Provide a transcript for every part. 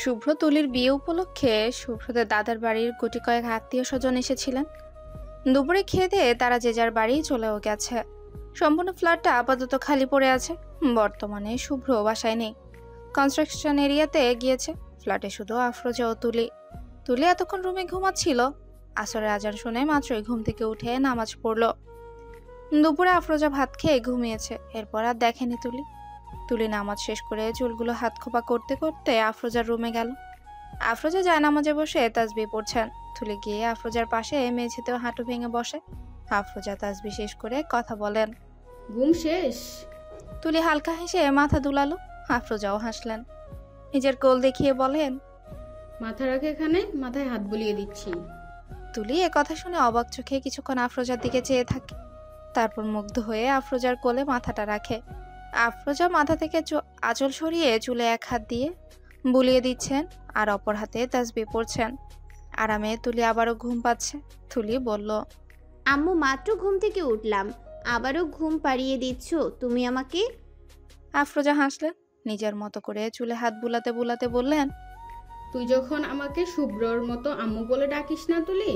শুভ্র তুলির বিয়ে উপলক্ষে শুভ্রদের দাদার বাড়ির গুটি কয়েক আত্মীয় স্বজন এসেছিলেন। দুপুরে খেয়ে দিয়ে তারা যে যার বাড়ি চলেও গেছে। সম্পূর্ণ ফ্ল্যাটটা আপাতত খালি পড়ে আছে। বর্তমানে শুভ্র বাসায় নেই, কনস্ট্রাকশন এরিয়াতে গিয়েছে। ফ্ল্যাটে শুধু আফরোজা ও তুলি। তুলি এতক্ষণ রুমে ঘুমাচ্ছিল। আসরের আজান শুনে মাত্রই ঘুম থেকে উঠে নামাজ পড়লো। দুপুরে আফরোজা ভাত খেয়ে ঘুমিয়েছে, এরপর আর দেখেনি তুলি। তুলি নামাজ শেষ করে চুলগুলো হাত খোপা করতে করতে আফরোজার রুমে গেল। আফরোজা জায়নামাজে বসে তাসবিহ পড়ছেন। তুলি গিয়ে আফরোজার পাশে মেঝেতেও হাঁটু ভেঙে বসে। আফরোজা তাসবিহ শেষ করে কথা বলেন। ঘুম শেষ? তুলি হালকা হেসে মাথা দুলালো। আফরোজাও হাসলেন। নিজের কোল দেখিয়ে বলেন, মাথা রাখে এখানে, মাথায় হাত বুলিয়ে দিচ্ছি। তুলি এ কথা শুনে অবাক চোখে কিছুক্ষণ আফরোজার দিকে চেয়ে থাকে। তারপর মুগ্ধ হয়ে আফরোজার কোলে মাথাটা রাখে। আফরোজা মাথা থেকে আঁচল সরিয়ে চুলে এক হাত দিয়ে বুলিয়ে দিচ্ছেন, আর অপর হাতে তাসবিহ পড়ছেন। আরামে তুলি আবারও ঘুম পাচ্ছে। তুলি বলল, আম্মু মাত্র ঘুম থেকে উঠলাম, আবারও ঘুম পাড়িয়ে দিচ্ছ তুমি আমাকে? আফরোজা হাসলেন। নিজের মতো করে চুলে হাত বুলাতে বুলাতে বললেন, তুই যখন আমাকে শুভ্রর মতো আম্মু বলে ডাকিস না তুলি,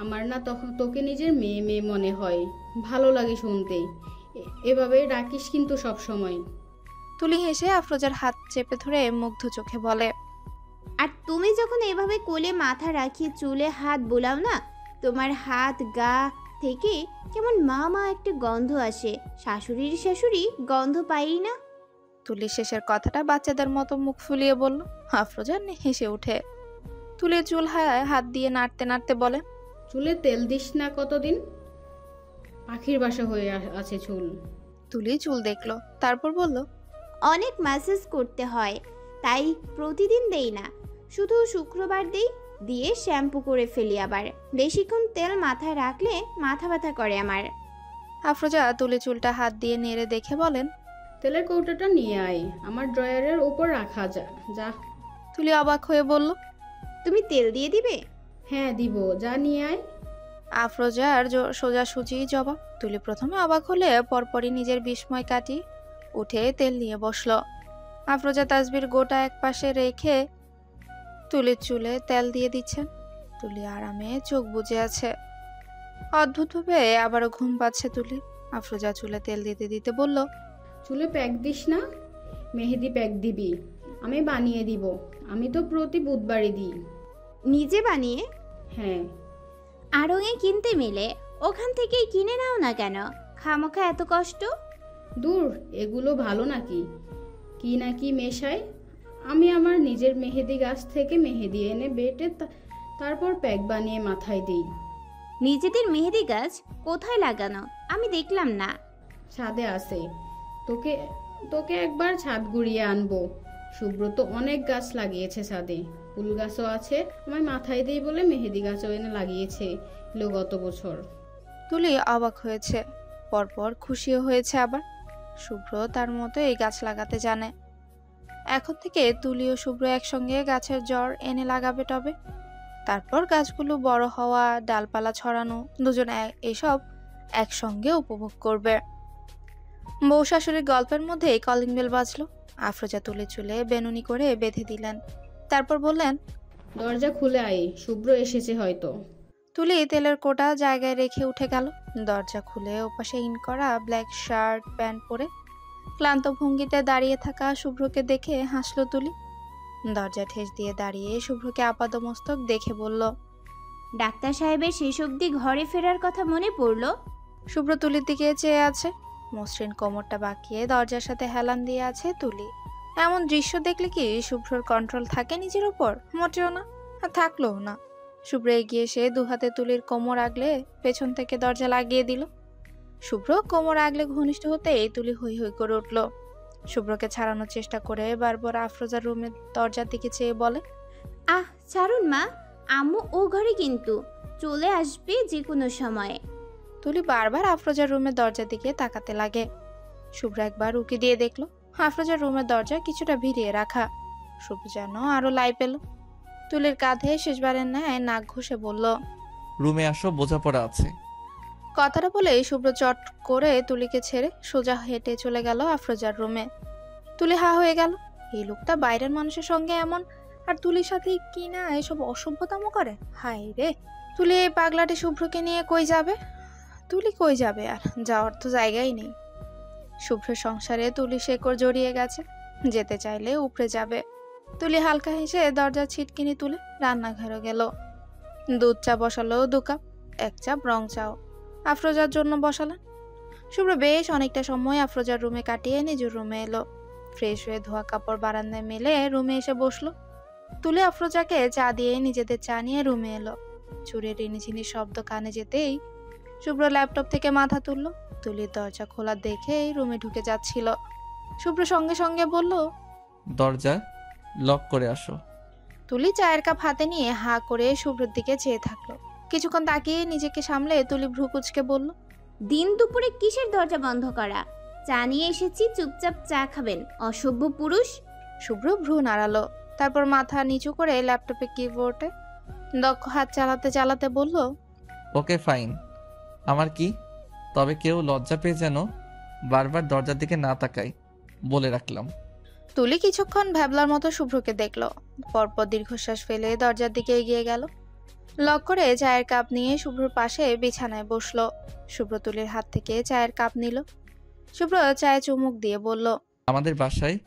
আমার না তখন তোকে নিজের মেয়ে মেয়ে মনে হয়, ভালো লাগে শুনতে। এভাবে ডাকিস কিন্তু সব সময়। তুলি হেসে আফরোজার হাত চেপে ধরে মুগ্ধ চোখে বলে, আর তুমি যখন এভাবে কোলে মাথা রাখিয়ে চুলে হাত বোলাও না, তোমার হাত গা থেকে কেমন মা মা একটা গন্ধ আসে। শাশুড়ির শাশুড়ি গন্ধ পাই না? তুলির শেষের কথাটা বাচ্চাদের মতো মুখ ফুলিয়ে বলল। আফরোজা হেসে উঠে তুলির চুল হাত দিয়ে নাড়তে নাড়তে বলে, চুলে তেল দিস না কতদিন, পাখির বাসা হয়ে আছে চুল। তুলি চুল দেখলো, তারপর বলল, অনেক ম্যাসেজ করতে হয়, তাই প্রতিদিন দেই না, শুধু শুক্রবার দেই, দিয়ে শ্যাম্পু করে ফেলি। আবার বেশিক্ষণ তেল মাথায় রাখলে মাথা ব্যথা করে আমার। আফরোজা তুলি চুলটা হাত দিয়ে নেড়ে দেখে বলেন, তেলের কৌটাটা নিয়ে আয়, আমার ড্রয়ারের উপর রাখা যা। তুলি অবাক হয়ে বলল, তুমি তেল দিয়ে দিবে? হ্যাঁ দিব, যা নিয়ে আয়। আফরোজার সোজাসুজি জবাব। তুলি প্রথমে অবাক হলে পরপরই নিজের বিস্ময় কাটিয়ে উঠে তেল নিয়ে বসলো। আফরোজা তাসবির গোটা এক পাশে রেখে তুলির চুলে তেল দিয়ে দিচ্ছেন। তুলি আরামে চোখ বুজে আছে। অদ্ভুতভাবে আবারও ঘুম পাচ্ছে তুলি। আফরোজা চুলে তেল দিতে দিতে বলল, চুলে প্যাক দিস না, মেহেদি প্যাক দিবি, আমি বানিয়ে দিব। আমি তো প্রতি বুধবারই দিই। নিজে বানিয়ে? হ্যাঁ। আড়ঙে কিনতে মিলে, ওখান থেকেই কিনে নাও না কেন, খামোখা এত কষ্ট। দূর, এগুলো ভালো নাকি? কি নাকি মেশায়। আমি আমার নিজের মেহেদি গাছ থেকে মেহেদি এনে বেটে তারপর প্যাক বানিয়ে মাথায় দিই। নিজেদের মেহেদি গাছ কোথায় লাগানো? আমি দেখলাম না। ছাদে আছে, তোকে তোকে একবার ছাদ ঘুরিয়ে আনবো। সুব্রত অনেক গাছ লাগিয়েছে ছাদে, ফুল গাছও আছে। আমায় মাথায় দিই বলে মেহেদি গাছও এনে লাগিয়েছে গত বছর। তুলি অবাক হয়েছে, পরপর খুশিও হয়েছে আবার। শুভ্র তার মতো এই গাছ লাগাতে জানে। এখন থেকে তুলি ও শুভ্র একসঙ্গে গাছের জড় এনে লাগাবে টবে। তারপর গাছগুলো বড় হওয়া, ডালপালা ছড়ানো, দুজনে এসব একসঙ্গে উপভোগ করবে। বউ শাশুড়ির গল্পের মধ্যেই কলিং বেল বাজলো। আফরোজা তুলে চুলে বেনুনি করে বেঁধে দিলেন, তারপর বললেন, দরজা খুলে আয়, শুভ্র এসেছে হয়তো। তুলি তেলের কোটা জায়গায় রেখে উঠে গেল। দরজা খুলে ওপাশে ইন করা ব্ল্যাক শার্ট প্যান্ট পরে ক্লান্ত ভঙ্গিতে দাঁড়িয়ে থাকা শুভ্রকে দেখে হাসলো তুলি। দরজা ঠেস দিয়ে দাঁড়িয়ে শুভ্রকে আপাদমস্তক দেখে বলল, ডাক্তার সাহেবের শেষ অবধি ঘরে ফেরার কথা মনে পড়লো? শুভ্র তুলির দিকে চেয়ে আছে। মসৃণ কোমরটা বাঁকিয়ে দরজার সাথে হেলান দিয়ে আছে তুলি। এমন দৃশ্য দেখলে কি শুভ্রর কন্ট্রোল থাকে নিজের ওপর? মোটেও না, আর থাকলোও না। শুভ্র এগিয়ে এসে দুহাতে তুলির কোমর আগলে পেছন থেকে দরজা লাগিয়ে দিল। শুভ্র কোমর আগলে ঘনিষ্ঠ হতেই তুলি হই হই করে উঠল। শুভ্রকে ছাড়ানোর চেষ্টা করে বারবার আফরোজার রুমের দরজার দিকে চেয়ে বলে, আহ ছাড়ুন মা, আম্মু ও ঘরে কিন্তু চলে আসবে যে কোনো সময়। তুলি বারবার আফরোজার রুমের দরজার দিকে তাকাতে লাগে। শুভ্র একবার উকি দিয়ে দেখলো আফরোজার রুমের দরজা কিছুটা ভিড়িয়ে রাখা। শুভ্র যেন আরো লাই পেল। তুলির কাঁধে শেষবারের ন্যায় নাক ঘষে বলল, রুমে আসো, বোঝাপড়া আছে। কথাটা বলে শুভ্র চট করে তুলিকে ছেড়ে সোজা হেঁটে চলে গেল আফরোজার রুমে। তুলি হা হয়ে গেল। এই লোকটা বাইরের মানুষের সঙ্গে এমন আর তুলির সাথে কি না এসব অসভ্যতামো করে। হায় রে, তুলি এই পাগলাটে শুভ্রকে নিয়ে কই যাবে? তুলি কই যাবে, আর যাওয়ার তো জায়গাই নেই। শুভ্রের সংসারে তুলি শেকড় জড়িয়ে গেছে, যেতে চাইলে উপরে যাবে। তুলি হালকা হেসে দরজার ছিটকিনি তুলে রান্নাঘরে গেল। দুধ চা বসালো 2 কাপ, 1 চাপ রং চাও আফরোজার জন্য বসালেন। শুভ্র বেশ অনেকটা সময় আফরোজার রুমে কাটিয়ে নিজের রুমে এলো। ফ্রেশ হয়ে ধোয়া কাপড় বারান্দায় মেলে রুমে এসে বসলো। তুলি আফরোজাকে চা দিয়ে নিজেদের চা নিয়ে রুমে এলো। চুরের রিনিঝিনি শব্দ কানে যেতেই শুভ্র ল্যাপটপ থেকে মাথা তুললো। তুলির দরজা খোলা দেখেই রুমে ঢুকে যাচ্ছিল। শুভ্র সঙ্গে সঙ্গে বলল, দরজা লক করে আসো। তুলি চায়ের কাপ হাতে নিয়ে হা করে শুভ্রর দিকে চেয়ে থাকলো। কিছুক্ষণ তাকিয়ে নিজেকে সামলে তুলি ভ্রু কুচকে বলল, দিন দুপুরে কিসের দরজা বন্ধ করা? চা নিয়ে এসেছি, চুপচাপ চা খাবেন, অসভ্য পুরুষ। শুভ্র ভ্রু নাড়ালো, তারপর মাথা নিচু করে ল্যাপটপে কিবোর্ডে দক্ষ হাত চালাতে চালাতে বলল, ওকে ফাইন। আমার কি? তবে কেউ লজ্জা পেয়ে যেন বারবার দরজার দিকে না তাকায়, বলে রাখলাম। তুলি কিছুক্ষণ ভ্যাবলার মতো শুভ্রকে দেখলো, পরপর দীর্ঘশ্বাস ফেলে দরজার দিকে এগিয়ে গেল। লক করে চায়ের কাপ নিয়ে শুভ্রর পাশে বিছানায় বসলো। শুভ্র তুলির হাত থেকে চায়ের কাপ নিল। শুভ্র চায়ে চুমুক দিয়ে বলল, আমাদের বাসায়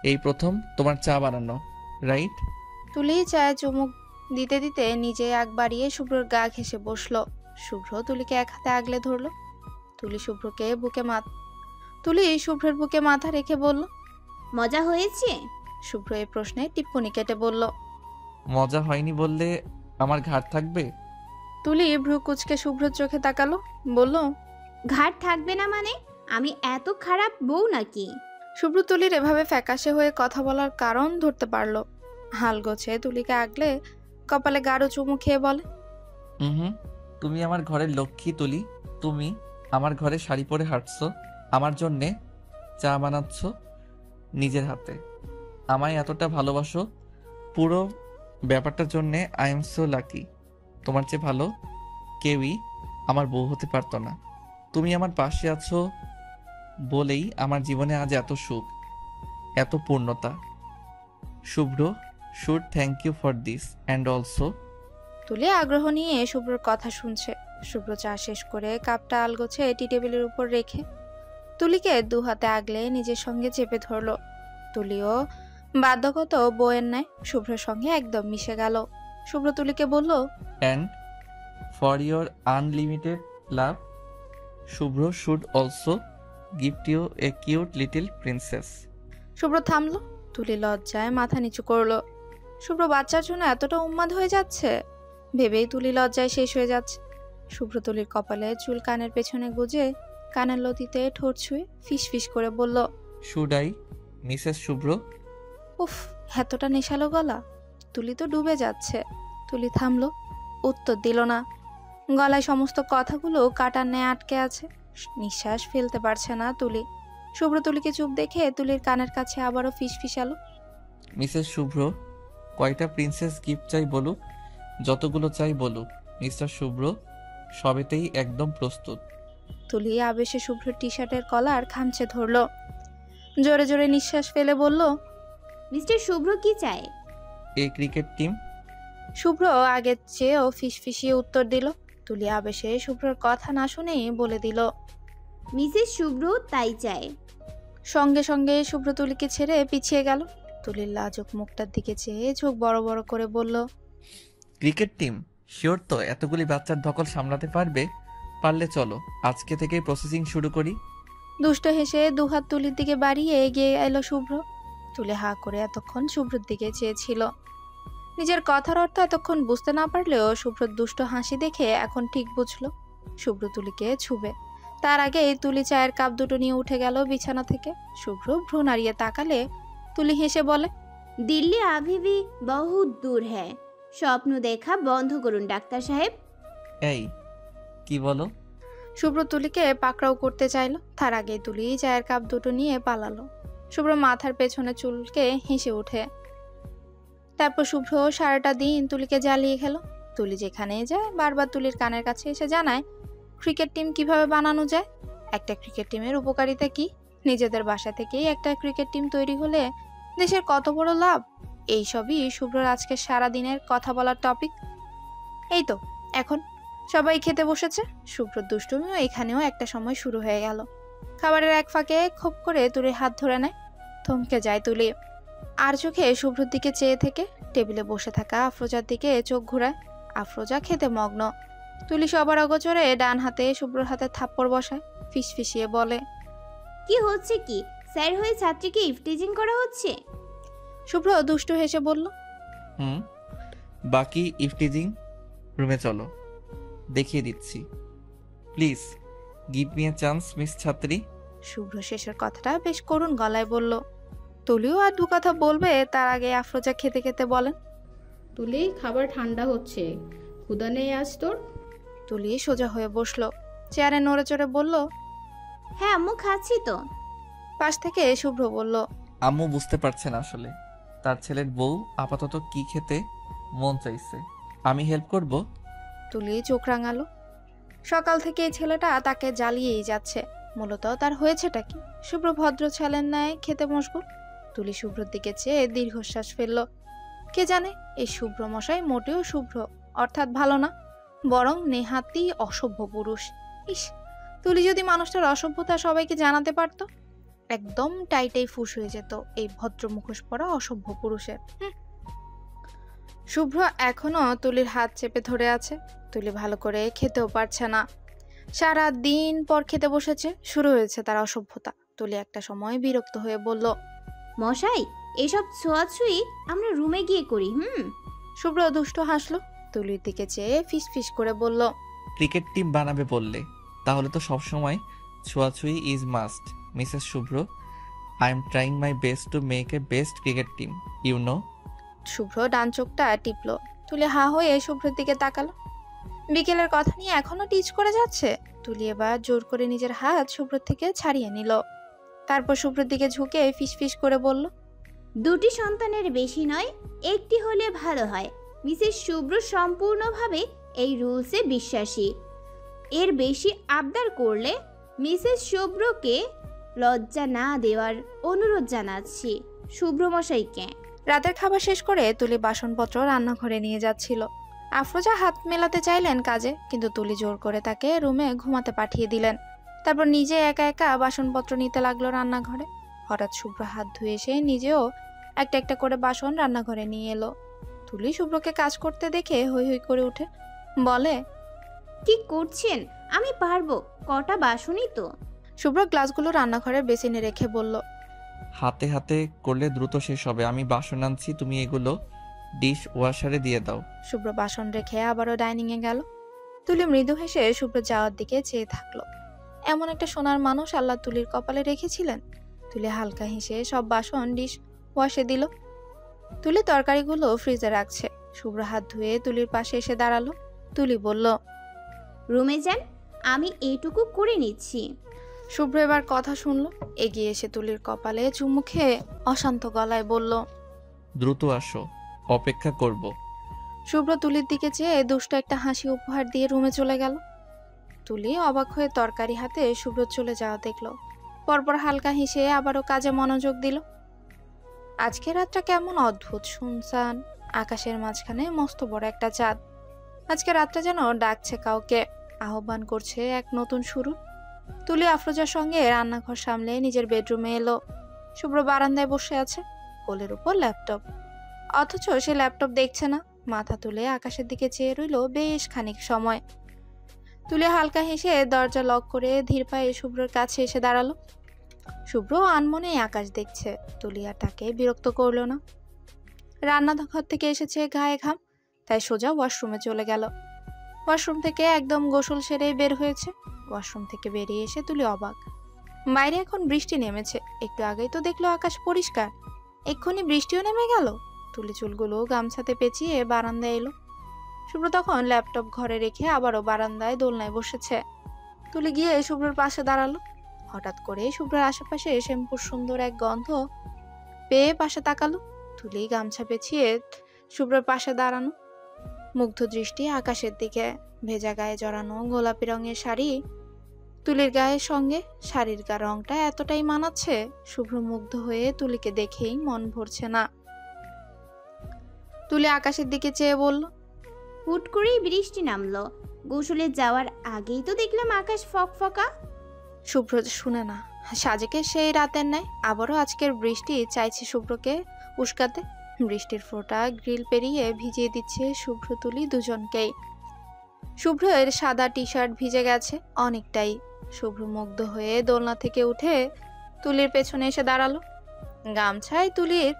এই প্রথম তোমার চা বানানো, রাইট? তুলি চায়ে চুমুক দিতে দিতে নিজে আগ বাড়িয়ে শুভ্রর গা ঘেঁষে বসলো। শুভ্র তুলিকে এক হাতে আগলে ধরলো। তুলি শুভ্রের বুকে মাথা রেখে বলল, মজা হয়েছে? শুভ্র এই প্রশ্নে টিপ্পনি কেটে বলল, মজা হয়নি বললে আমার ঘাড় থাকবে? তুলি ভ্রু কুচকে শুভ্রর চোখে তাকালো, বলল, ঘাট থাকবে না মানে? আমি এত খারাপ বউ নাকি? শুভ্র তুলির এভাবে ফ্যাকাশে হয়ে কথা বলার কারণ ধরতে পারলো। হাল গোছে তুলিকে আগলে কপালে গাঢ় চুমু খেয়ে বলে, হুম, তুমি আমার ঘরের লক্ষ্মী তুলি। তুমি আমার ঘরে শাড়ি পরে হাঁটছো, আমার জন্যে চা বানাচ্ছ নিজের হাতে, আমায় এতটা ভালোবাসো। পুরো ব্যাপারটার জন্যে আই এম সো লাকি। তোমার চেয়ে ভালো কেউই আমার বউ হতে পারতো না। তুমি আমার পাশে আছো বলেই আমার জীবনে আজ এত সুখ, এত পূর্ণতা। Shubhro should thank you for this and also. Tuli আগ্রহ নিয়ে শুভ্রর কথা শুনছে। শুভ্র চা শেষ করে কাপটা আলগোছে টি টেবিলের উপর রেখে তুলিকে 2 হাতে আগলে নিজের সঙ্গে চেপে ধরলো। তুলিও বাধ্যগত বউয়ের ন্যায় শুভ্রের সঙ্গে একদম মিশে গেল। শুভ্র তুলিকে বলল, and for your unlimited love Shubhro should also gift you a cute little princess. Shubhro থামলো। তুলি লজ্জায় মাথা নিচু করলো। শুভ্র বাচ্চার জন্য এতটা উন্মাদ হয়ে যাচ্ছে ভেবেই তুলি লজ্জায় শেষ হয়ে যাচ্ছে। শুভ্র তুলির কপালে চুল কানের পেছনে গুজে কানের লতিতে ঠোঁট ছুঁয়ে ফিস ফিস করে বলল, শুড আই মিসেস শুভ্র? উফ, এতটা নেশালো গলা। তুলি তো ডুবে যাচ্ছে। তুলি থামলো, উত্তর দিল না। গলায় সমস্ত কথাগুলো কাটার ন্যায় আটকে আছে, নিঃশ্বাস ফেলতে পারছে না তুলি। শুভ্র তুলিকে চুপ দেখে তুলির কানের কাছে আবারও ফিস ফিসালো, মিসেস শুভ্র কয়টা প্রিন্সেস গিফট চাই বলুক, যতগুলো চাই বলুক, মিস্টার শুভ্র সবেতেই একদম প্রস্তুত। তুলি আবেশে শুভ্রের টি শার্টের কলার খামচে ধরলো, জোরে জোরে নিঃশ্বাস ফেলে বলল, মিস্টার শুভ্র কি চায়? এই ক্রিকেট টিম। শুভ্র আগের চেয়েও ফিসফিসিয়ে উত্তর দিল। তুলি আবেশে শুভ্রর কথা না শুনেই বলে দিল, মিসেস শুভ্র তাই চায়। সঙ্গে সঙ্গে শুভ্র তুলিকে ছেড়ে পিছিয়ে গেল। তুলির লাজুক মুখটার দিকে চেয়ে চোখ বড় বড় করে বলল, ক্রিকেট টিম শিওর তো? এতগুলি বাচ্চার ধকল সামলাতে পারবে? পারলে চলো আজকে থেকেই প্রসেসিং শুরু করি। দুষ্ট হেসে 2 হাত তুলির দিকে বাড়িয়ে এগিয়ে এলো শুভ্র। তুলি হা করে এতক্ষণ শুভ্রর দিকে চেয়েছিল। নিজের কথার অর্থ এতক্ষণ বুঝতে না পারলেও শুভ্রর দুষ্ট হাসি দেখে এখন ঠিক বুঝলো শুভ্র তুলিকে ছুবে। তার আগেই তুলি চায়ের কাপ দুটো নিয়ে উঠে গেল বিছানা থেকে। শুভ্র ভ্রু নাড়িয়ে তাকালে তুলি হেসে বলে, দিল্লি আভি ভি বহুত দূর হ্যায়। স্বপ্ন দেখা বন্ধ করুন ডাক্তার সাহেব। এই কি বলো? শুভ্র তুলিকে পাকড়াও করতে চাইলো। তার আগেই তুলি চায়ের কাপ দুটো নিয়ে পালালো। শুভ্র মাথার পেছনে চুলকে হেসে ওঠে। তারপর শুভ্র সারাটা দিন তুলিকে জ্বালিয়ে খেলো। তুলি যেখানে যায় বারবার তুলির কানের কাছে এসে জানায় ক্রিকেট টিম কিভাবে বানানো যায়। একটা ক্রিকেট টিমের উপকারিতা কি, নিজেদের বাসা থেকেই একটা ক্রিকেট টিম তৈরি হলে দেশের কত বড় লাভ। এইসবই শুভ্রর আজকে সারাদিনের কথা বলার টপিক। এই তো এখন সবাই খেতে বসেছে। শুভ্রর দুষ্টুমিও এখানেও একটা সময় শুরু হয়ে গেল। খাবারের এক ফাঁকে খোপ করে তুলির হাত ধরে নেয়। থমকে যায় তুলি, আর চোখে শুভ্রর দিকে চেয়ে থেকে টেবিলে বসে থাকা আফরোজার দিকে চোখ ঘুরায়। আফরোজা খেতে মগ্ন। তুলি সবার অগোচরে ডান হাতে শুভ্রর হাতে থাপ্পড় বসায়, ফিসফিসিয়ে বলে, কি হচ্ছে কি? স্যার হয়ে ছাত্রীকে ইফটিজিং করা হচ্ছে? শুভ্র দুষ্টু হেসে বলল, হুম, বাকি ইফটিজিং রুমে চলো, দেখিয়ে দিচ্ছি। Please give me a chance miss ছাত্রী। শুভ্র শেষের কথাটা বেশ করুণ গলায় বলল। তুলিও আর দু কথা বলবে তার আগে আফরোজা খেতে খেতে বলেন, তুলি, খাবার ঠান্ডা হচ্ছে, ক্ষুধা নেই আজ তোর? তুলি সোজা হয়ে বসলো, চেয়ারে নড়ে চড়ে বলল। হ্যাঁ আম্মু, খাচ্ছি তো। পাশ থেকে শুভ্র বলল, আম্মু বুঝতে পারছে না আসলে তার ছেলের বউ আপাতত কি খেতে মন চাইছে, আমি হেল্প করব। তুলি চোখ রাঙালো। সকাল থেকে এই ছেলেটা তাকে জ্বালিয়েই যাচ্ছে। মূলত তার হয়েছেটা কি? শুভ্র ভদ্র ছেলের ন্যায় খেতে মশগুল। তুলি শুভ্রর দিকে চেয়ে দীর্ঘশ্বাস ফেলল। কে জানে এই শুভ্র মশাই মোটেও শুভ্র অর্থাৎ ভালো না, বরং নেহাতি অসভ্য পুরুষ। ইস, তুলি যদি মানুষটার অসভ্যতা সবাইকে জানাতে পারত, একদম টাইটাই ফুস হয়ে যেত এই ভদ্র মুখোশ পরা অসভ্য পুরুষের। শুভ্র এখনো তুলির হাত চেপে ধরে আছে। তুলি ভালো করে খেতেও পারছে না। সারা দিন পর খেতে বসেছে, শুরু হয়েছে তার অসভ্যতা। তুলি একটা সময় বিরক্ত হয়ে বলল, মশাই, এসব ছোঁয়াছুঁই আমরা রুমে গিয়ে করি। শুভ্র দুষ্ট হাসলো। তুলির দিকে চেয়ে ফিস ফিস করে বলল, ক্রিকেট টিম বানাবে বললে, তাহলে তো সবসময় ছোঁয়াছুঁই is must Mrs Shubhra. I am trying my best to make a best cricket team, you know. Shubhro ডান চোখটা টিপলো। তুলি হা হয়ে শুভ্রের দিকে তাকালো। বিকেলের কথা নিয়ে এখনো টিচ করে যাচ্ছে। তুলি এবার জোর করে নিজের হাত শুভ্রের থেকে ছাড়িয়ে নিল। তারপর শুভ্রের দিকে ঝুঁকে ফিসফিস করে বলল, দুটি সন্তানের বেশি নয়, একটি হলে ভালো হয়। মিসেস শুভ্র সম্পূর্ণভাবে এই রুলসে বিশ্বাসী। এর বেশি আবদার করলে মিসেস শুভ্রকে লজ্জা না দেওয়ার অনুরোধ জানাচ্ছি শুভ্র মশাইকে। রাতের খাবার শেষ করে তুলি বাসনপত্র রান্নাঘরে নিয়ে যাচ্ছিল। আফরোজা হাত মেলাতে চাইলেন কাজে, কিন্তু তুলি জোর করে তাকে রুমে ঘুমাতে পাঠিয়ে দিলেন। তারপর নিজে একা একা বাসনপত্র নিতে লাগলো রান্নাঘরে। হঠাৎ শুভ্র হাত ধুয়ে এসে নিজেও একটা একটা করে বাসন রান্নাঘরে নিয়ে এলো। তুলি শুভ্রকে কাজ করতে দেখে হৈ হৈ করে উঠে বলে, কি করছেন? আমি পারবো, কটা বাসনই তো। শুভ্র গ্লাসগুলো রান্নাঘরের বেসিনে রেখে বলল, হাতে হাতে করলে দ্রুত শেষ হবে, আমি বাসন আনছি, তুমি এগুলো ডিশ ওয়াশারে দিয়ে দাও। শুভ্র বাসন রেখে আবারও ডাইনিংয়ে গেল। তুলি মৃদু হেসে শুভ্র যাওয়ার দিকে চেয়ে থাকলো। এমন একটা সোনার মানুষ আল্লাহ তুলির কপালে রেখেছিলেন। তুলি হালকা হেসে সব বাসন ডিশ ওয়াশে দিল। তুলি তরকারিগুলো ফ্রিজে রাখছে। শুভ্র হাত ধুয়ে তুলির পাশে এসে দাঁড়ালো। তুলি বলল, রুমে যান, আমি এইটুকু করে নিচ্ছি। শুভ্র এবার কথা শুনলো। এগিয়ে এসে তুলির কপালে চুমু খেয়ে অশান্ত গলায় বলল, দ্রুত আসো, অপেক্ষা করব। শুভ্র তুলির দিকে চেয়ে দুষ্ট একটা হাসি উপহার দিয়ে রুমে চলে গেল। তুলি অবাক হয়ে তরকারি হাতে শুভ্র চলে যাওয়া দেখলো। পরপর হালকা হেসে আবারও কাজে মনোযোগ দিল। আজকে রাতটা কেমন অদ্ভুত শুনসান। আকাশের মাঝখানে মস্ত বড় একটা চাঁদ। আজকে রাতটা যেন ডাকছে কাউকে, আহ্বান করছে এক নতুন শুরু। তুলি আফরোজার সঙ্গে রান্নাঘর সামলে নিজের বেডরুমে এলো। শুভ্র বারান্দায় বসে আছে, কোলের উপর ল্যাপটপ। অথচ সে ল্যাপটপ দেখছে না, মাথা তুলে আকাশের দিকে চেয়ে রইল বেশ খানিক সময়। তুলি হালকা হেসে দরজা লক করে ধীর পায়ে শুভ্রর কাছে এসে দাঁড়ালো। শুভ্র আনমনে আকাশ দেখছে। তুলি আর তাকে বিরক্ত করলো না। রান্নাঘর থেকে এসেছে গায়ে ঘাম, তাই সোজা ওয়াশরুমে চলে গেল। ওয়াশরুম থেকে একদম গোসল সেরে বের হয়েছে। ওয়াশরুম থেকে বেরিয়ে এসে তুলি অবাক। বাইরে এখন বৃষ্টি নেমেছে। একটু আগেই তো দেখলো আকাশ পরিষ্কার, এক্ষুনি বৃষ্টিও নেমে গেল। তুলি চুলগুলো গামছাতে পেঁচিয়ে বারান্দায় এলো। শুভ্র তখন ল্যাপটপ ঘরে রেখে আবারও বারান্দায় দোলনায় বসেছে। তুলি গিয়ে শুভ্রর পাশে দাঁড়ালো। হঠাৎ করে শুভ্রর আশেপাশে শ্যাম্পুর সুন্দর এক গন্ধ পেয়ে পাশে তাকালো। তুলি গামছা পেঁচিয়ে শুভ্রর পাশে দাঁড়ানো, মুগ্ধ দৃষ্টি আকাশের দিকে। ভেজা গায়ে জড়ানো গোলাপি রঙের শাড়ি তুলির গায়ের সঙ্গে শাড়ির গা রংটা এতটাই মানাচ্ছে, শুভ্র মুগ্ধ হয়ে তুলিকে দেখেই মন ভরছে না। তুলি আকাশের দিকে চেয়ে বলল, হুট করেই বৃষ্টি নামলো। গোসলে যাওয়ার আগেই তো দেখলাম আকাশ ফকফকা। শুভ্র শুনে না। সাজেকে সেই রাতের ন্যায় আবারও আজকের বৃষ্টি চাইছে শুভ্রকে উস্কাতে। বৃষ্টির ফোঁটা গ্রিল পেরিয়ে ভিজিয়ে দিচ্ছে শুভ্র তুলি দুজনকেই। শুভ্রের সাদা টি শার্ট ভিজে গেছে অনেকটাই। শুভ্র মুগ্ধ হয়ে দোলনা থেকে উঠে তুলির পেছনে এসে দাঁড়ালো। গামছায় তুলির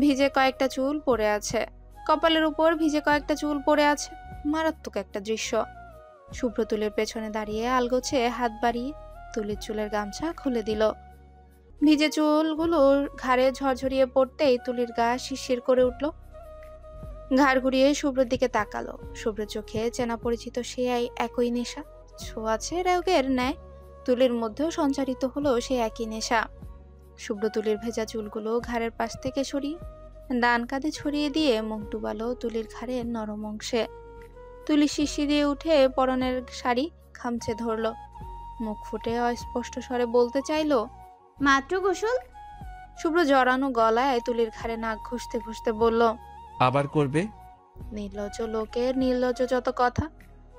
ভিজে কয়েকটা চুল পড়ে আছে, কপালের উপর ভিজে কয়েকটা চুল পড়ে আছে। মারাত্মক একটা দৃশ্য। শুভ্র তুলির পেছনে দাঁড়িয়ে আলগোছে হাত বাড়িয়ে তুলির চুলের গামছা খুলে দিল। ভিজে চুলগুলোর ঘাড়ে ঝরঝরিয়ে পড়তেই তুলির গা শিরশির করে উঠল। ঘাড় ঘুরিয়ে শুভ্রের দিকে তাকালো। শুভ্রের চোখে চেনা পরিচিত সেই একই নেশা, ছোঁয়াছে রাগের ন্যায় তুলির মধ্যেও সঞ্চারিত হলো সেই একই নেশা। শুভ্র তুলির ভেজা চুলগুলো ঘাড়ের পাশ থেকে সরিয়ে ডান কাঁধে ছড়িয়ে দিয়ে মুখ ডুবালো তুলির ঘাড়ের নরম অংশে। তুলি শিরশিরিয়ে উঠে পরনের শাড়ি খামচে ধরল। মুখ ফুটে অস্পষ্ট স্বরে বলতে চাইলো, মাত্র গোসল। শুভ্র জড়ানো গলায় তুলির ঘাড়ে নাক ঘষতে ঘষতে বলল, আবার করবে? নির্লজ্জ লোকের নির্লজ্জ যত কথা।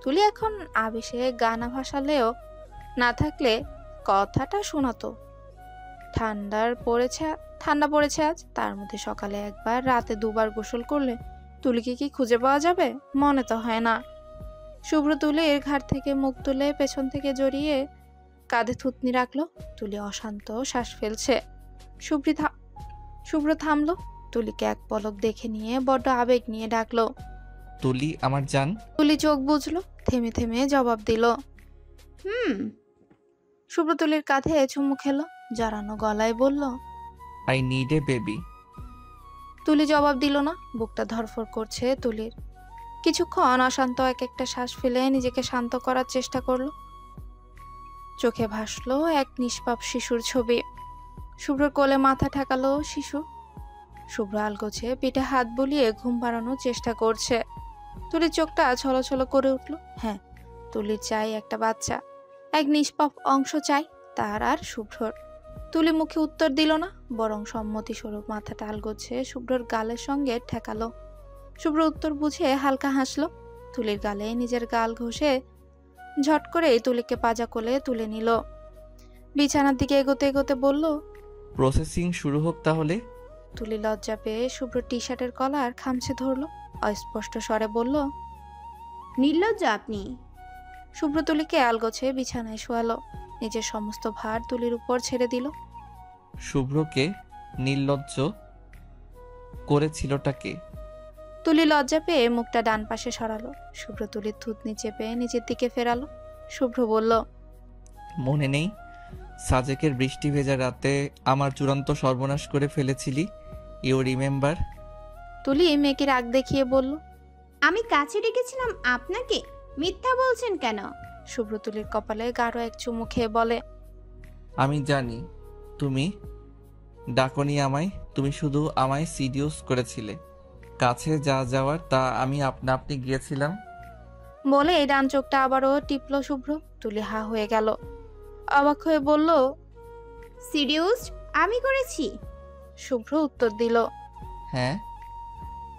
তুলি এখন আবেশে গানা ভাসালেও না থাকলে কথাটা শোনাতো। ঠান্ডা পড়েছে আজ, তার মধ্যে সকালে একবার রাতে দুবার গোসল করলে তুলিকে কি খুঁজে পাওয়া যাবে? মনে তো হয় না। শুভ্র তুলির ঘাড় থেকে মুখ তুলে পেছন থেকে জড়িয়ে কাঁধে থুতনি রাখলো। তুলি অশান্ত শ্বাস ফেলছে। শুভ্র থামলো। তুলিকে এক পলক দেখে নিয়ে বড্ড আবেগ নিয়ে ডাকলো, তুলি আমার জান। তুলি চোখ বুঝলো, থেমে থেমে জবাব দিল। শুভ্র তুলির কাঁধে চুমু খেলো, জড়ানো গলায় বলল, আই নিড এ বেবি। তুলি জবাব দিল না। বুকটা ধরফর করছে তুলির। কিছুক্ষণ অশান্ত এক একটা শ্বাস ফেলে নিজেকে শান্ত করার চেষ্টা করলো। চোখে ভাসলো এক নিষ্পাপ শিশুর ছবি। শুভ্রর কোলে মাথা ঠেকালো শিশু। শুভ্র আলগোছে পিঠে হাত বুলিয়ে ঘুম পাড়ানোর চেষ্টা করছে। তুলির চোখটা ছলছল করে উঠল। হ্যাঁ, তুলির চাই একটা বাচ্চা, এক নিষ্পাপ অংশ চাই তার আর শুভ্রর। তুলি মুখে উত্তর দিল না, বরং সম্মতি স্বরূপ মাথাটা আলগোছে শুভ্রর গালের সঙ্গে ঠেকালো। শুভ্র উত্তর বুঝে হালকা হাসলো। তুলির গালে নিজের গাল ঘষে ঝট করে তুলিকে পাজা কোলে তুলে নিল। বিছানার দিকে এগোতে এগোতে বলল, প্রসেসিং শুরু হোক তাহলে। তুলি লজ্জা পেয়ে শুভ্র টি শার্টের কলার খামছে ধরলো। অস্পষ্ট স্বরে বলল, নির্লজ্জ আপনি। শুভ্র তুলিকে আলগোছে বিছানায় শোয়ালো। নিজের সমস্ত ভার তুলির উপর ছেড়ে দিল। শুভ্রকে নির্লজ্জ করেছিলটা কে? তুলি লজ্জা পেয়ে মুখটা ডান পাশে সরালো। শুভ্র তুলির থুতনি চেপে নিজের দিকে ফেরালো। শুভ্র বলল, মনে নেই সাজেকের বৃষ্টি ভেজা রাতে আমার চূড়ান্ত সর্বনাশ করে ফেলেছিলি? You remember? তুলি মেয়েকে রাগ দেখিয়ে বলল, আমি কাছে ডেকেছিলাম আপনাকে, মিথ্যা বলছেন কেন? শুভ্র তুলির কপালে গাঢ় এক চুমু খেয়ে বলে, আমি জানি তুমি ডাকনি আমায়, তুমি শুধু আমায় সিডিউস করেছিলে। কাছে যা যাওয়ার তা আমি আপনা আপনি গিয়েছিলাম। বলে এই ডান চোখটা আবারও টিপলো শুভ্র। তুলি হা হয়ে গেল, অবাক হয়ে বলল, সিরিয়াসড আমি করেছি? শুভ্র উত্তর দিল, হ্যাঁ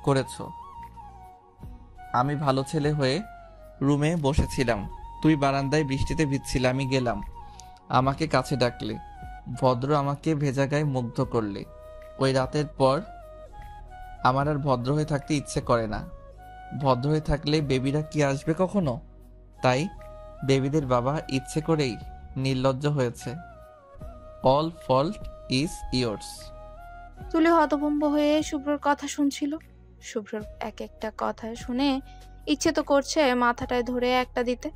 করেছো। আমি ভালো ছেলে হয়ে রুমে বসেছিলাম, তুই বারান্দায় বৃষ্টিতে ভিজছিলে, আমি গেলাম, আমাকে কাছে ডাকলে, ভদ্র আমাকে ভেজা গায়ে মুগ্ধ করলে। ওই রাতের পর আমার আর ভদ্র হয়ে থাকতে ইচ্ছে করে না। ভদ্র হয়ে থাকলে বেবিরা কি আসবে কখনো? তাই বেবিদের বাবা ইচ্ছে করেই নির্লজ্জ হয়েছে। All fault is yours. তুলি হতভম্ব হয়ে শুভ্রর কথা শুনছিল। শুভ্রর এক একটা কথা শুনে ইচ্ছে তো করছে মাথাটায় ধরে একটা দিতে।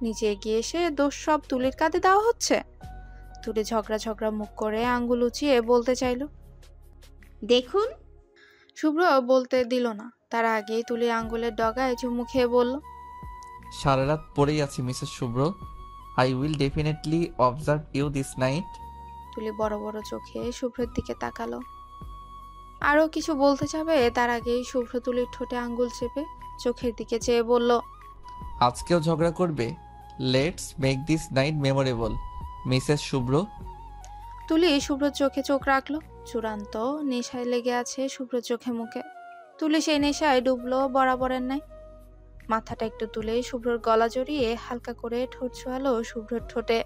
নিচে এগিয়ে এসে দোষ সব তুলির কাঁধে দেওয়া হচ্ছে। তুলি ঝগড়া ঝগড়া মুখ করে আঙ্গুল উঁচিয়ে বলতে চাইল, দেখুন। শুভ্র বলতে দিল না। তার আগেই তুলি আঙ্গুলের ডগায় চুমু খেয়ে বলল, সারা রাত পড়েই আছি Mrs Shubhra. I will definitely observe you this night. Tuli বড় বড় চোখে শুভ্রের দিকে তাকালো। আরো কিছু বলতে যাবে তার আগেই শুভ্র তুলির ঠোঁটে আঙ্গুল চেপে চোখের দিকে চেয়ে বলল, আজকেও ঝগড়া করবে? Let's make this night memorable Mrs Shubhro. Tuli Shubhro চোখে চোখ রাখলো। চূড়ান্ত নেশায় লেগে আছে শুভ্র চোখে মুখে। তুলি সেই নেশায় ডুবলো বরাবরের নাই। মাথাটা একটু তুলে শুভ্রর গলা জড়িয়ে হালকা করে ঠোঁট ছোঁয়ালো শুভ্রর ঠোঁটে।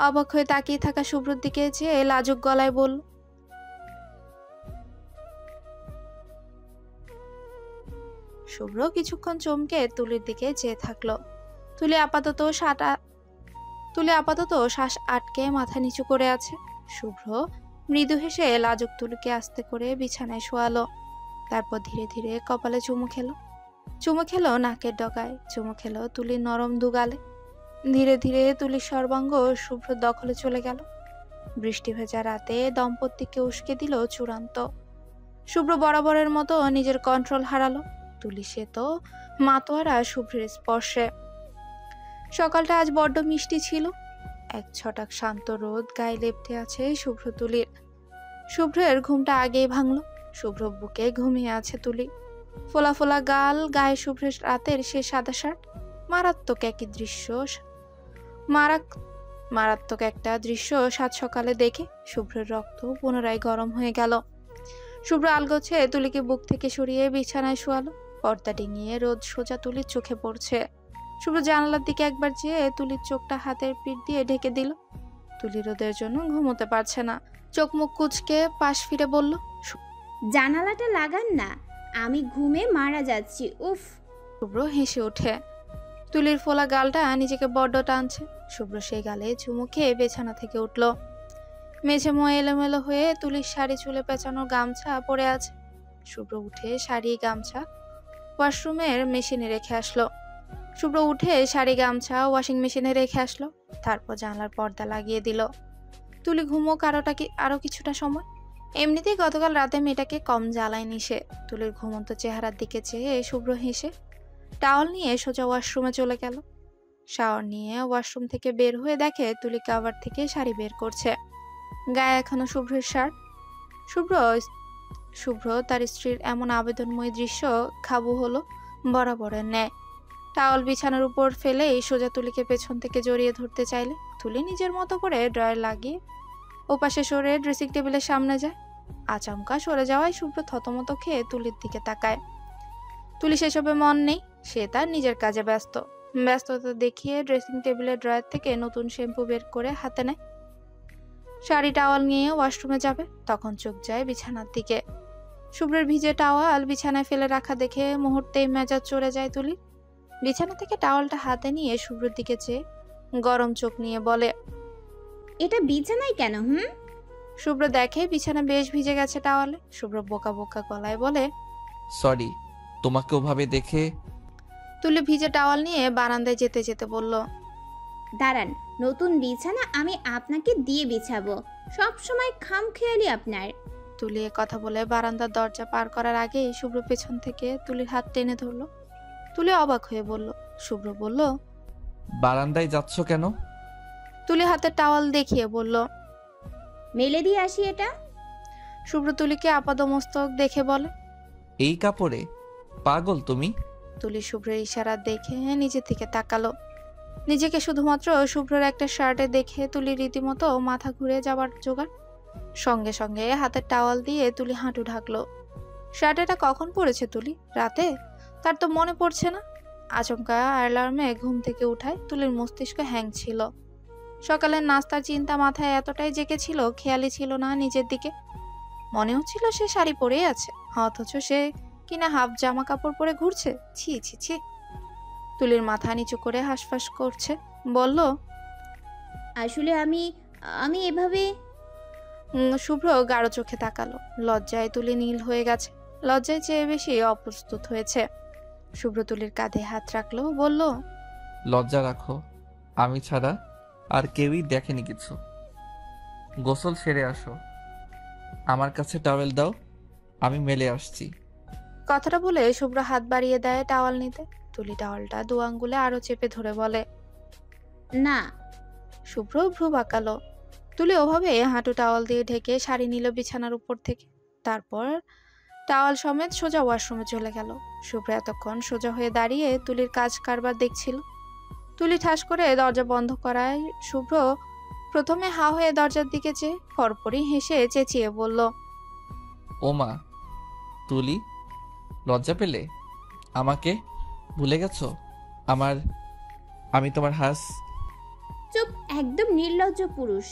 অবাক হয়ে তাকিয়ে থাকা শুভ্রর দিকে চেয়ে লাজুক গলায় বলল, শুভ্র কিছুক্ষণ চমকে তুলির দিকে চেয়ে থাকলো। তুলি আপাতত শ্বাস আটকে মাথা নিচু করে আছে। শুভ্র মৃদু হেসে লাজুক তুলিকে আস্তে করে বিছানায় শোয়ালো। তারপর ধীরে ধীরে কপালে চুমু খেলো নাকের ডগায়, চুমু খেলো তুলির নরম দুগালে। ধীরে ধীরে তুলির সর্বাঙ্গ শুভ্র দখলে চলে গেল। বৃষ্টি ভেজা রাতে দম্পতিকে উস্কে দিল চূড়ান্ত। শুভ্র বরাবরের মতো নিজের কন্ট্রোল হারালো। তুলি সে তো মাতোয়ারা শুভ্রের স্পর্শে। সকালটা আজ বড্ড মিষ্টি ছিল। এক ছটাক শান্ত রোদ গায়ে লেপ্টে আছে শুভ্র তুলির। শুভ্রের ঘুমটা আগেই ভাঙল। শুভ্র বুকে ঘুমিয়ে আছে তুলি। ফোলা ফোলা গাল, গায়ে শুভ্রের রাতের সে সাদা শার্ট। মারাত্মক একটা দৃশ্য সাত সকালে দেখে শুভ্রের রক্ত পুনরায় গরম হয়ে গেল। শুভ্র আলগোছে তুলিকে বুক থেকে সরিয়ে বিছানায় শোয়ালো। পর্দা ডিঙিয়ে রোদ সোজা তুলির চোখে পড়ছে। শুভ্র জানালার দিকে একবার চেয়ে তুলির চোখটা হাতের পিঠ দিয়ে ঢেকে দিল। তুলি রোদের জন্য ঘুমোতে পারছে না। চোখ মুখ কুচকে পাশ ফিরে বলল, জানালাটা লাগান না, আমি ঘুমে মারা যাচ্ছি। উফ। শুভ্র হেসে ওঠে। তুলির ফোলা গালটা নিজেকে বড্ড টানছে। শুভ্র সেই গালে চুমু খেয়ে বিছানা থেকে উঠল। মেঝে ময় এলোমেলো হয়ে তুলির শাড়ি চুলে পেঁচানো গামছা পরে আছে। শুভ্র উঠে শাড়ি গামছা ওয়াশিং মেশিনে রেখে আসলো। তারপর জানলার পর্দা লাগিয়ে দিল। তুলি ঘুমোক আরো কিছুটা সময়। এমনিতেই গতকাল রাতে মেয়েটাকে কম জ্বালায়নি সে। তুলির ঘুমন্ত চেহারার দিকে চেয়ে শুভ্র হেসে টাওয়াল নিয়ে সোজা ওয়াশরুমে চলে গেল। শাওয়ার নিয়ে ওয়াশরুম থেকে বের হয়ে দেখে তুলি কাভার থেকে শাড়ি বের করছে। গায়ে এখনো শুভ্রের শার্ট। শুভ্র তার স্ত্রীর এমন আবেদনময় দৃশ্য খাবু হলো বরাবরের ন্যায়। টাওয়াল বিছানার উপর ফেলেই সোজা তুলিকে পেছন থেকে জড়িয়ে ধরতে চাইলে তুলি নিজের মতো করে ড্রয়ার লাগিয়ে ওপাশে সরে ড্রেসিং টেবিলের সামনে যায়। আচমকা সরে যাওয়ায় শুভ্র থতমত খেয়ে তুলির দিকে তাকায়। তুলি সেসবে মন নেই, সে তার নিজের কাজে ব্যস্ততা দেখিয়ে ড্রেসিং টেবিলের ড্রয়ার থেকে নতুন শ্যাম্পু বের করে হাতে নেয়। শাড়ি টাওয়াল নিয়ে ওয়াশরুমে যাবে, তখন চোখ যায় বিছানার দিকে। শুভ্রের ভিজে টাওয়াল বিছানায় ফেলে রাখা দেখে মুহূর্তেই মেজাজ চড়ে যায় তুলির। বিছানা থেকে টাওয়ালটা হাতে নিয়ে শুভ্রের দিকে চেয়ে গরম চোখ নিয়ে বলে, এটা বিছানায় কেন? শুভ্র দেখে বিছানা বেশ ভিজে গেছে টাওয়ালে। শুভ্র বোকা বোকা গলায় বলে, সরি, তোমাকে ওভাবে দেখে। তুলি ভিজে টাওয়াল নিয়ে বারান্দায় যেতে যেতে বলল, দাঁড়ান, নতুন বিছানা আমি আপনাকে দিয়ে বিছাবো। সব সময় খামখেয়ালি আপনার। তুলি কথা বলে বারান্দার দরজা পার করার আগে শুভ্র পেছন থেকে তুলির হাত টেনে ধরলো। তুলি অবাক হয়ে বলল। শুভ্র বলল, বারান্দায় যাচ্ছ কেন? তুলি হাতের টাওয়াল দেখিয়ে বলল, মেলে দিয়ে আসি এটা। শুভ্র তুলিকে আপাদমস্তক দেখে বলে, এই কাপড়ে? পাগল তুমি? তুলি শুভ্রের ইশারা দেখে নিজের দিকে তাকালো। নিজেকে শুধুমাত্র শুভ্রের একটা শার্টে দেখে তুলি রীতিমতো মাথা ঘুরে যাবার জোগাড়। সঙ্গে সঙ্গে হাতের টাওয়াল দিয়ে তুলি হাঁটু ঢাকলো। শার্ট এটা কখন পরেছে তুলি? রাতে? তার তো মনে পড়ছে না। আচমকা অ্যালার্মে ঘুম থেকে উঠায় তুলির মস্তিষ্ক হ্যাং ছিল। সকালের নাস্তার চিন্তা মাথায় এতটাই জেগেছিল, খেয়ালই ছিল না নিজের দিকে। মনে হচ্ছিল সে শাড়ি পরেই আছে, অথচ সে কিনা হাফ জামা কাপড় পরে ঘুরছে। ছি ছি ছি। তুলির মাথা নিচু করে হাঁসফাঁস করছে, বলল, আসলে আমি এভাবে। শুভ্র গাঢ় চোখে তাকালো। লজ্জায় তুলি নীল হয়ে গেছে, লজ্জায় চেয়ে বেশি অপ্রস্তুত হয়েছে। শুভ্র তুলির কাঁধে হাত রাখলো, বলল, লজ্জা রাখো, আমি ছাড়া আর কেউই দেখেনি কিছু। গোসল সেরে আসো, আমার কাছে টাওয়েল দাও, আমি মেলে আসছি। কথাটা বলে শুভ্র হাত বাড়িয়ে দেয় টাওয়াল নিতে। তুলি টাওয়ালটা দু আঙ্গুলে আরো চেপে ধরে বলে, না। শুভ্র ভ্রু বাঁকালো। তুলি ওভাবে হাঁটু টাওয়াল দিয়ে ঢেকে শাড়ি নিল বিছানার উপর থেকে। তারপর টাওয়াল সমেত সোজা ওয়াশরুমে চলে গেল। শুভ্র এতক্ষণ সোজা হয়ে দাঁড়িয়ে তুলির কাজ কারবার দেখছিল। তুলি ঠাস করে দরজা বন্ধ করায় শুভ্র প্রথমে হা হয়ে দরজার দিকে চেয়ে পরপরই হেসে চেঁচিয়ে বলল, ওমা তুলি, লজ্জা পেলে? আমাকে ভুলে গেছো? আমি তোমার হাস। চুপ, একদম নির্লজ্জ পুরুষ।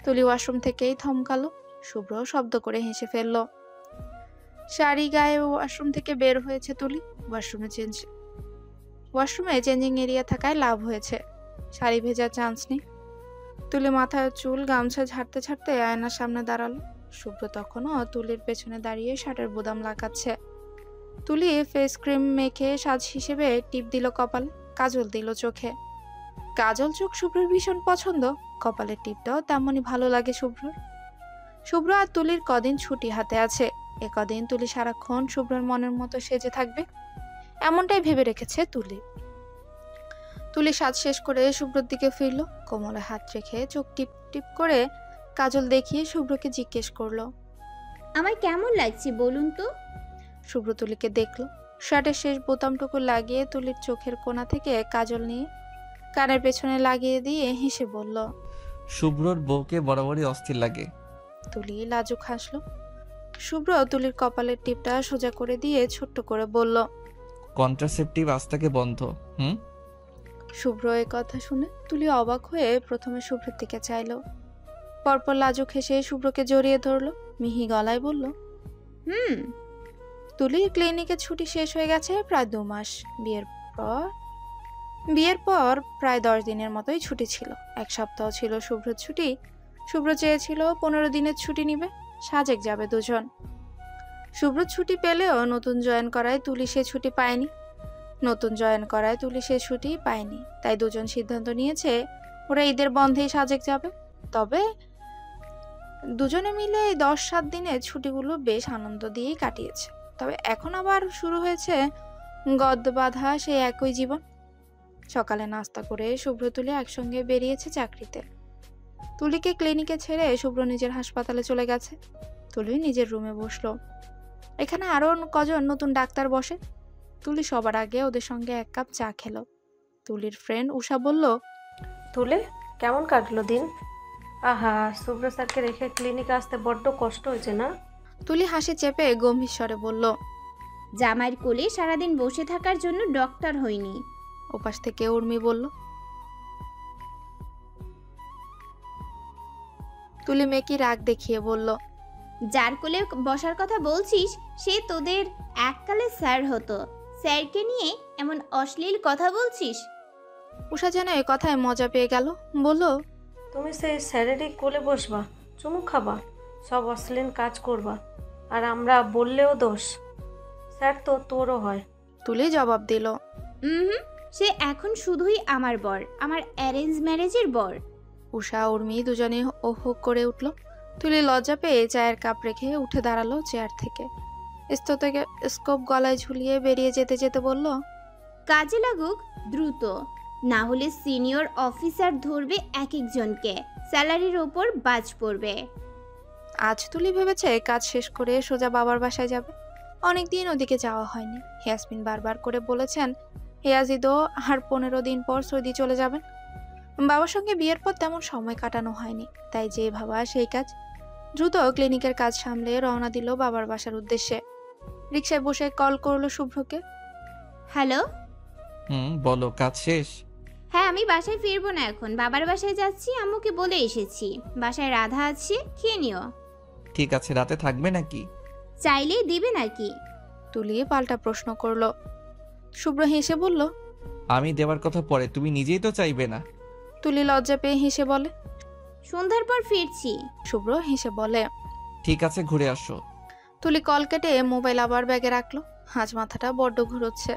তুলি ওয়াশরুম থেকেই থমকালো। শুভ্র শব্দ করে হেসে ফেলল। শাড়ি গায়ে ওয়াশরুম থেকে বের হয়েছে তুলি। ওয়াশরুমে চেঞ্জিং এরিয়া থাকায় লাভ হয়েছে, শাড়ি ভেজার চান্স নেই। তুলি মাথার চুল গামছা ঝাড়তে ঝাড়তে আয়নার সামনে দাঁড়ালো। শুভ্র তখনও তুলির পেছনে দাঁড়িয়ে শার্টের বোতাম লাগাচ্ছে। তুলি ফেস ক্রিম মেখে সাজ হিসেবে টিপ দিল কপালে, কাজল দিল চোখে। কাজল চোখ শুভ্রের ভীষণ পছন্দ, কপালের টিপটাও তেমনই ভালো লাগে শুভ্রর। শুভ্র আর তুলির কদিন ছুটি হাতে আছে, এ কদিন তুলি সারাক্ষণ শুভ্রর মনের মতো সেজে থাকবে, এমনটাই ভেবে রেখেছে তুলি। তুলি সাজ শেষ করে শুভ্রর দিকে ফিরল, কোমলে হাত রেখে চোখ টিপ টিপ করে কাজল দেখিয়ে শুভ্রকে জিজ্ঞেস করলো, আমার কেমন লাগছে বলুন তো? শুভ্র তুলিকে দেখলো, শার্টের শেষ বোতামটুকু লাগিয়ে তুলির চোখের কোণা থেকে কাজল নিয়ে কানের পেছনে লাগিয়ে দিয়ে হেসে বলল, শুভ্রর বউকে বরাবরই অস্থির লাগে। তুলি লাজুক হাসলো। শুভ্র তুলির কপালের টিপটা সোজা করে দিয়ে ছোট্ট করে বলল, কন্ট্রাসেপটিভ আজ থেকে বন্ধ। শুভ্র এই কথা শুনে তুলি অবাক হয়ে প্রথমে শুভ্রের দিকে চাইলো, পরপর লাজুক হেসে শুভ্রকে জড়িয়ে ধরলো, মিহি গলায় বলল, তুলির ক্লিনিকের ছুটি শেষ হয়ে গেছে প্রায় 2 মাস। বিয়ের পর প্রায় 10 দিনের মতোই ছুটি ছিল। 1 সপ্তাহ ছিল শুভ্রর ছুটি। শুভ্র চেয়েছিল 15 দিনের ছুটি নিবে, সাজেক যাবে দুজন। শুভ্র ছুটি পেলেও নতুন জয়েন করায় তুলি সে ছুটি পায়নি। তাই দুজন সিদ্ধান্ত নিয়েছে ওরা ঈদের বন্ধেই সাজেক যাবে। তবে দুজনে মিলে এই 10-7 দিনের ছুটিগুলো বেশ আনন্দ দিয়েই কাটিয়েছে। তবে এখন আবার শুরু হয়েছে গদ্য বাঁধা সেই একই জীবন। সকালে নাস্তা করে শুভ্র তুলি একসঙ্গে বেরিয়েছে চাকরিতে। তুলিকে ক্লিনিকে ছেড়ে শুভ্র নিজের হাসপাতালে চলে গেছে। তুলি নিজের রুমে বসলো। এখানে আরো কজন নতুন ডাক্তার বসে। তুলি সবার আগে ওদের সঙ্গে 1 কাপ চা খেলো। তুলির ফ্রেন্ড উষা বলল, তুলে কেমন কাটলো দিন? আহা, শুভ্র স্যারকে রেখে ক্লিনিকে আসতে বড্ড কষ্ট হয়েছে না? তুলি হাসি চেপে গম্ভীর স্বরে বলল, জামাইয়ের কোলে সারাদিন বসে থাকার জন্য ডক্টর হইনি। ওপাশ থেকে উর্মি বলল। তুলি মেকি রাগ দেখিয়ে বলল, যার কোলে বসার কথা বলছিস সে তোদের এককালে স্যার হতো, স্যারকে নিয়ে এমন অশ্লীল কথা বলছিস? উষা যেন এ কথায় মজা পেয়ে গেল, বলল, তুমি সেই স্যারেরই কোলে বসবা, চুমু খাবা, সব অশ্লীল কাজ করবা, আর আমরা বললেও দোষ। স্যার তো তোরও হয়। তুলি জবাব দিল, সে এখন শুধুই আমার বর, আমার অ্যারেঞ্জ ম্যারেজের বর। উষা উর্মি দুজনে ও হো করে উঠল। তুলি লজ্জা পেয়ে চায়ের কাপ রেখে উঠে দাঁড়ালো চেয়ার থেকে। স্কোপ গলায় ঝুলিয়ে বেরিয়ে যেতে যেতে বলল, কাজে লাগুক দ্রুত, না হলে সিনিয়র অফিসার ধরবে এক একজনকে, স্যালারির ওপর বাজ পড়বে। আজ তুলি ভেবেছে কাজ শেষ করে সোজা বাবার বাসায় যাবে। অনেকদিন ওদিকে যাওয়া হয়নি। ইয়াসমিন বারবার করে বলেছেন ইয়াজিদও আর 15 দিন পর সৌদি চলে যাবেন। বাবার সঙ্গে বিয়ের পর তেমন সময় কাটানো হয়নি, তাই যে ভাবা সেই কাজ। দ্রুত ক্লিনিকের কাজ সামলে রওনা দিল বাবার বাসার উদ্দেশ্যে। রিকশায় বসে কল করলো শুভ্রকে। হ্যালো, বলো, কাজ শেষ? হ্যাঁ, আমি বাসায় ফিরবো না এখন, বাবার বাসায় যাচ্ছি, আম্মুকে বলে এসেছি বাসায় রাধা আছে, খেয়ে নিও। ঠিক আছে, রাতে থাকবে নাকি? চাইলেই দিবে নাকি? তুলি পাল্টা প্রশ্ন করলো। শুভ্র হেসে বলল, আমি দেওয়ার কথা পরে, তুমি নিজেই তো চাইবে না। তুলি লজ্জা পেয়ে হেসে বলে, সন্ধ্যার পর ফিরছি। শুভ্র হেসে বলে, ঠিক আছে, ঘুরে আসো। তুলি কল কেটে মোবাইল আবার ব্যাগে রাখলো। আজ মাথাটা বড্ড ঘুরোচ্ছে।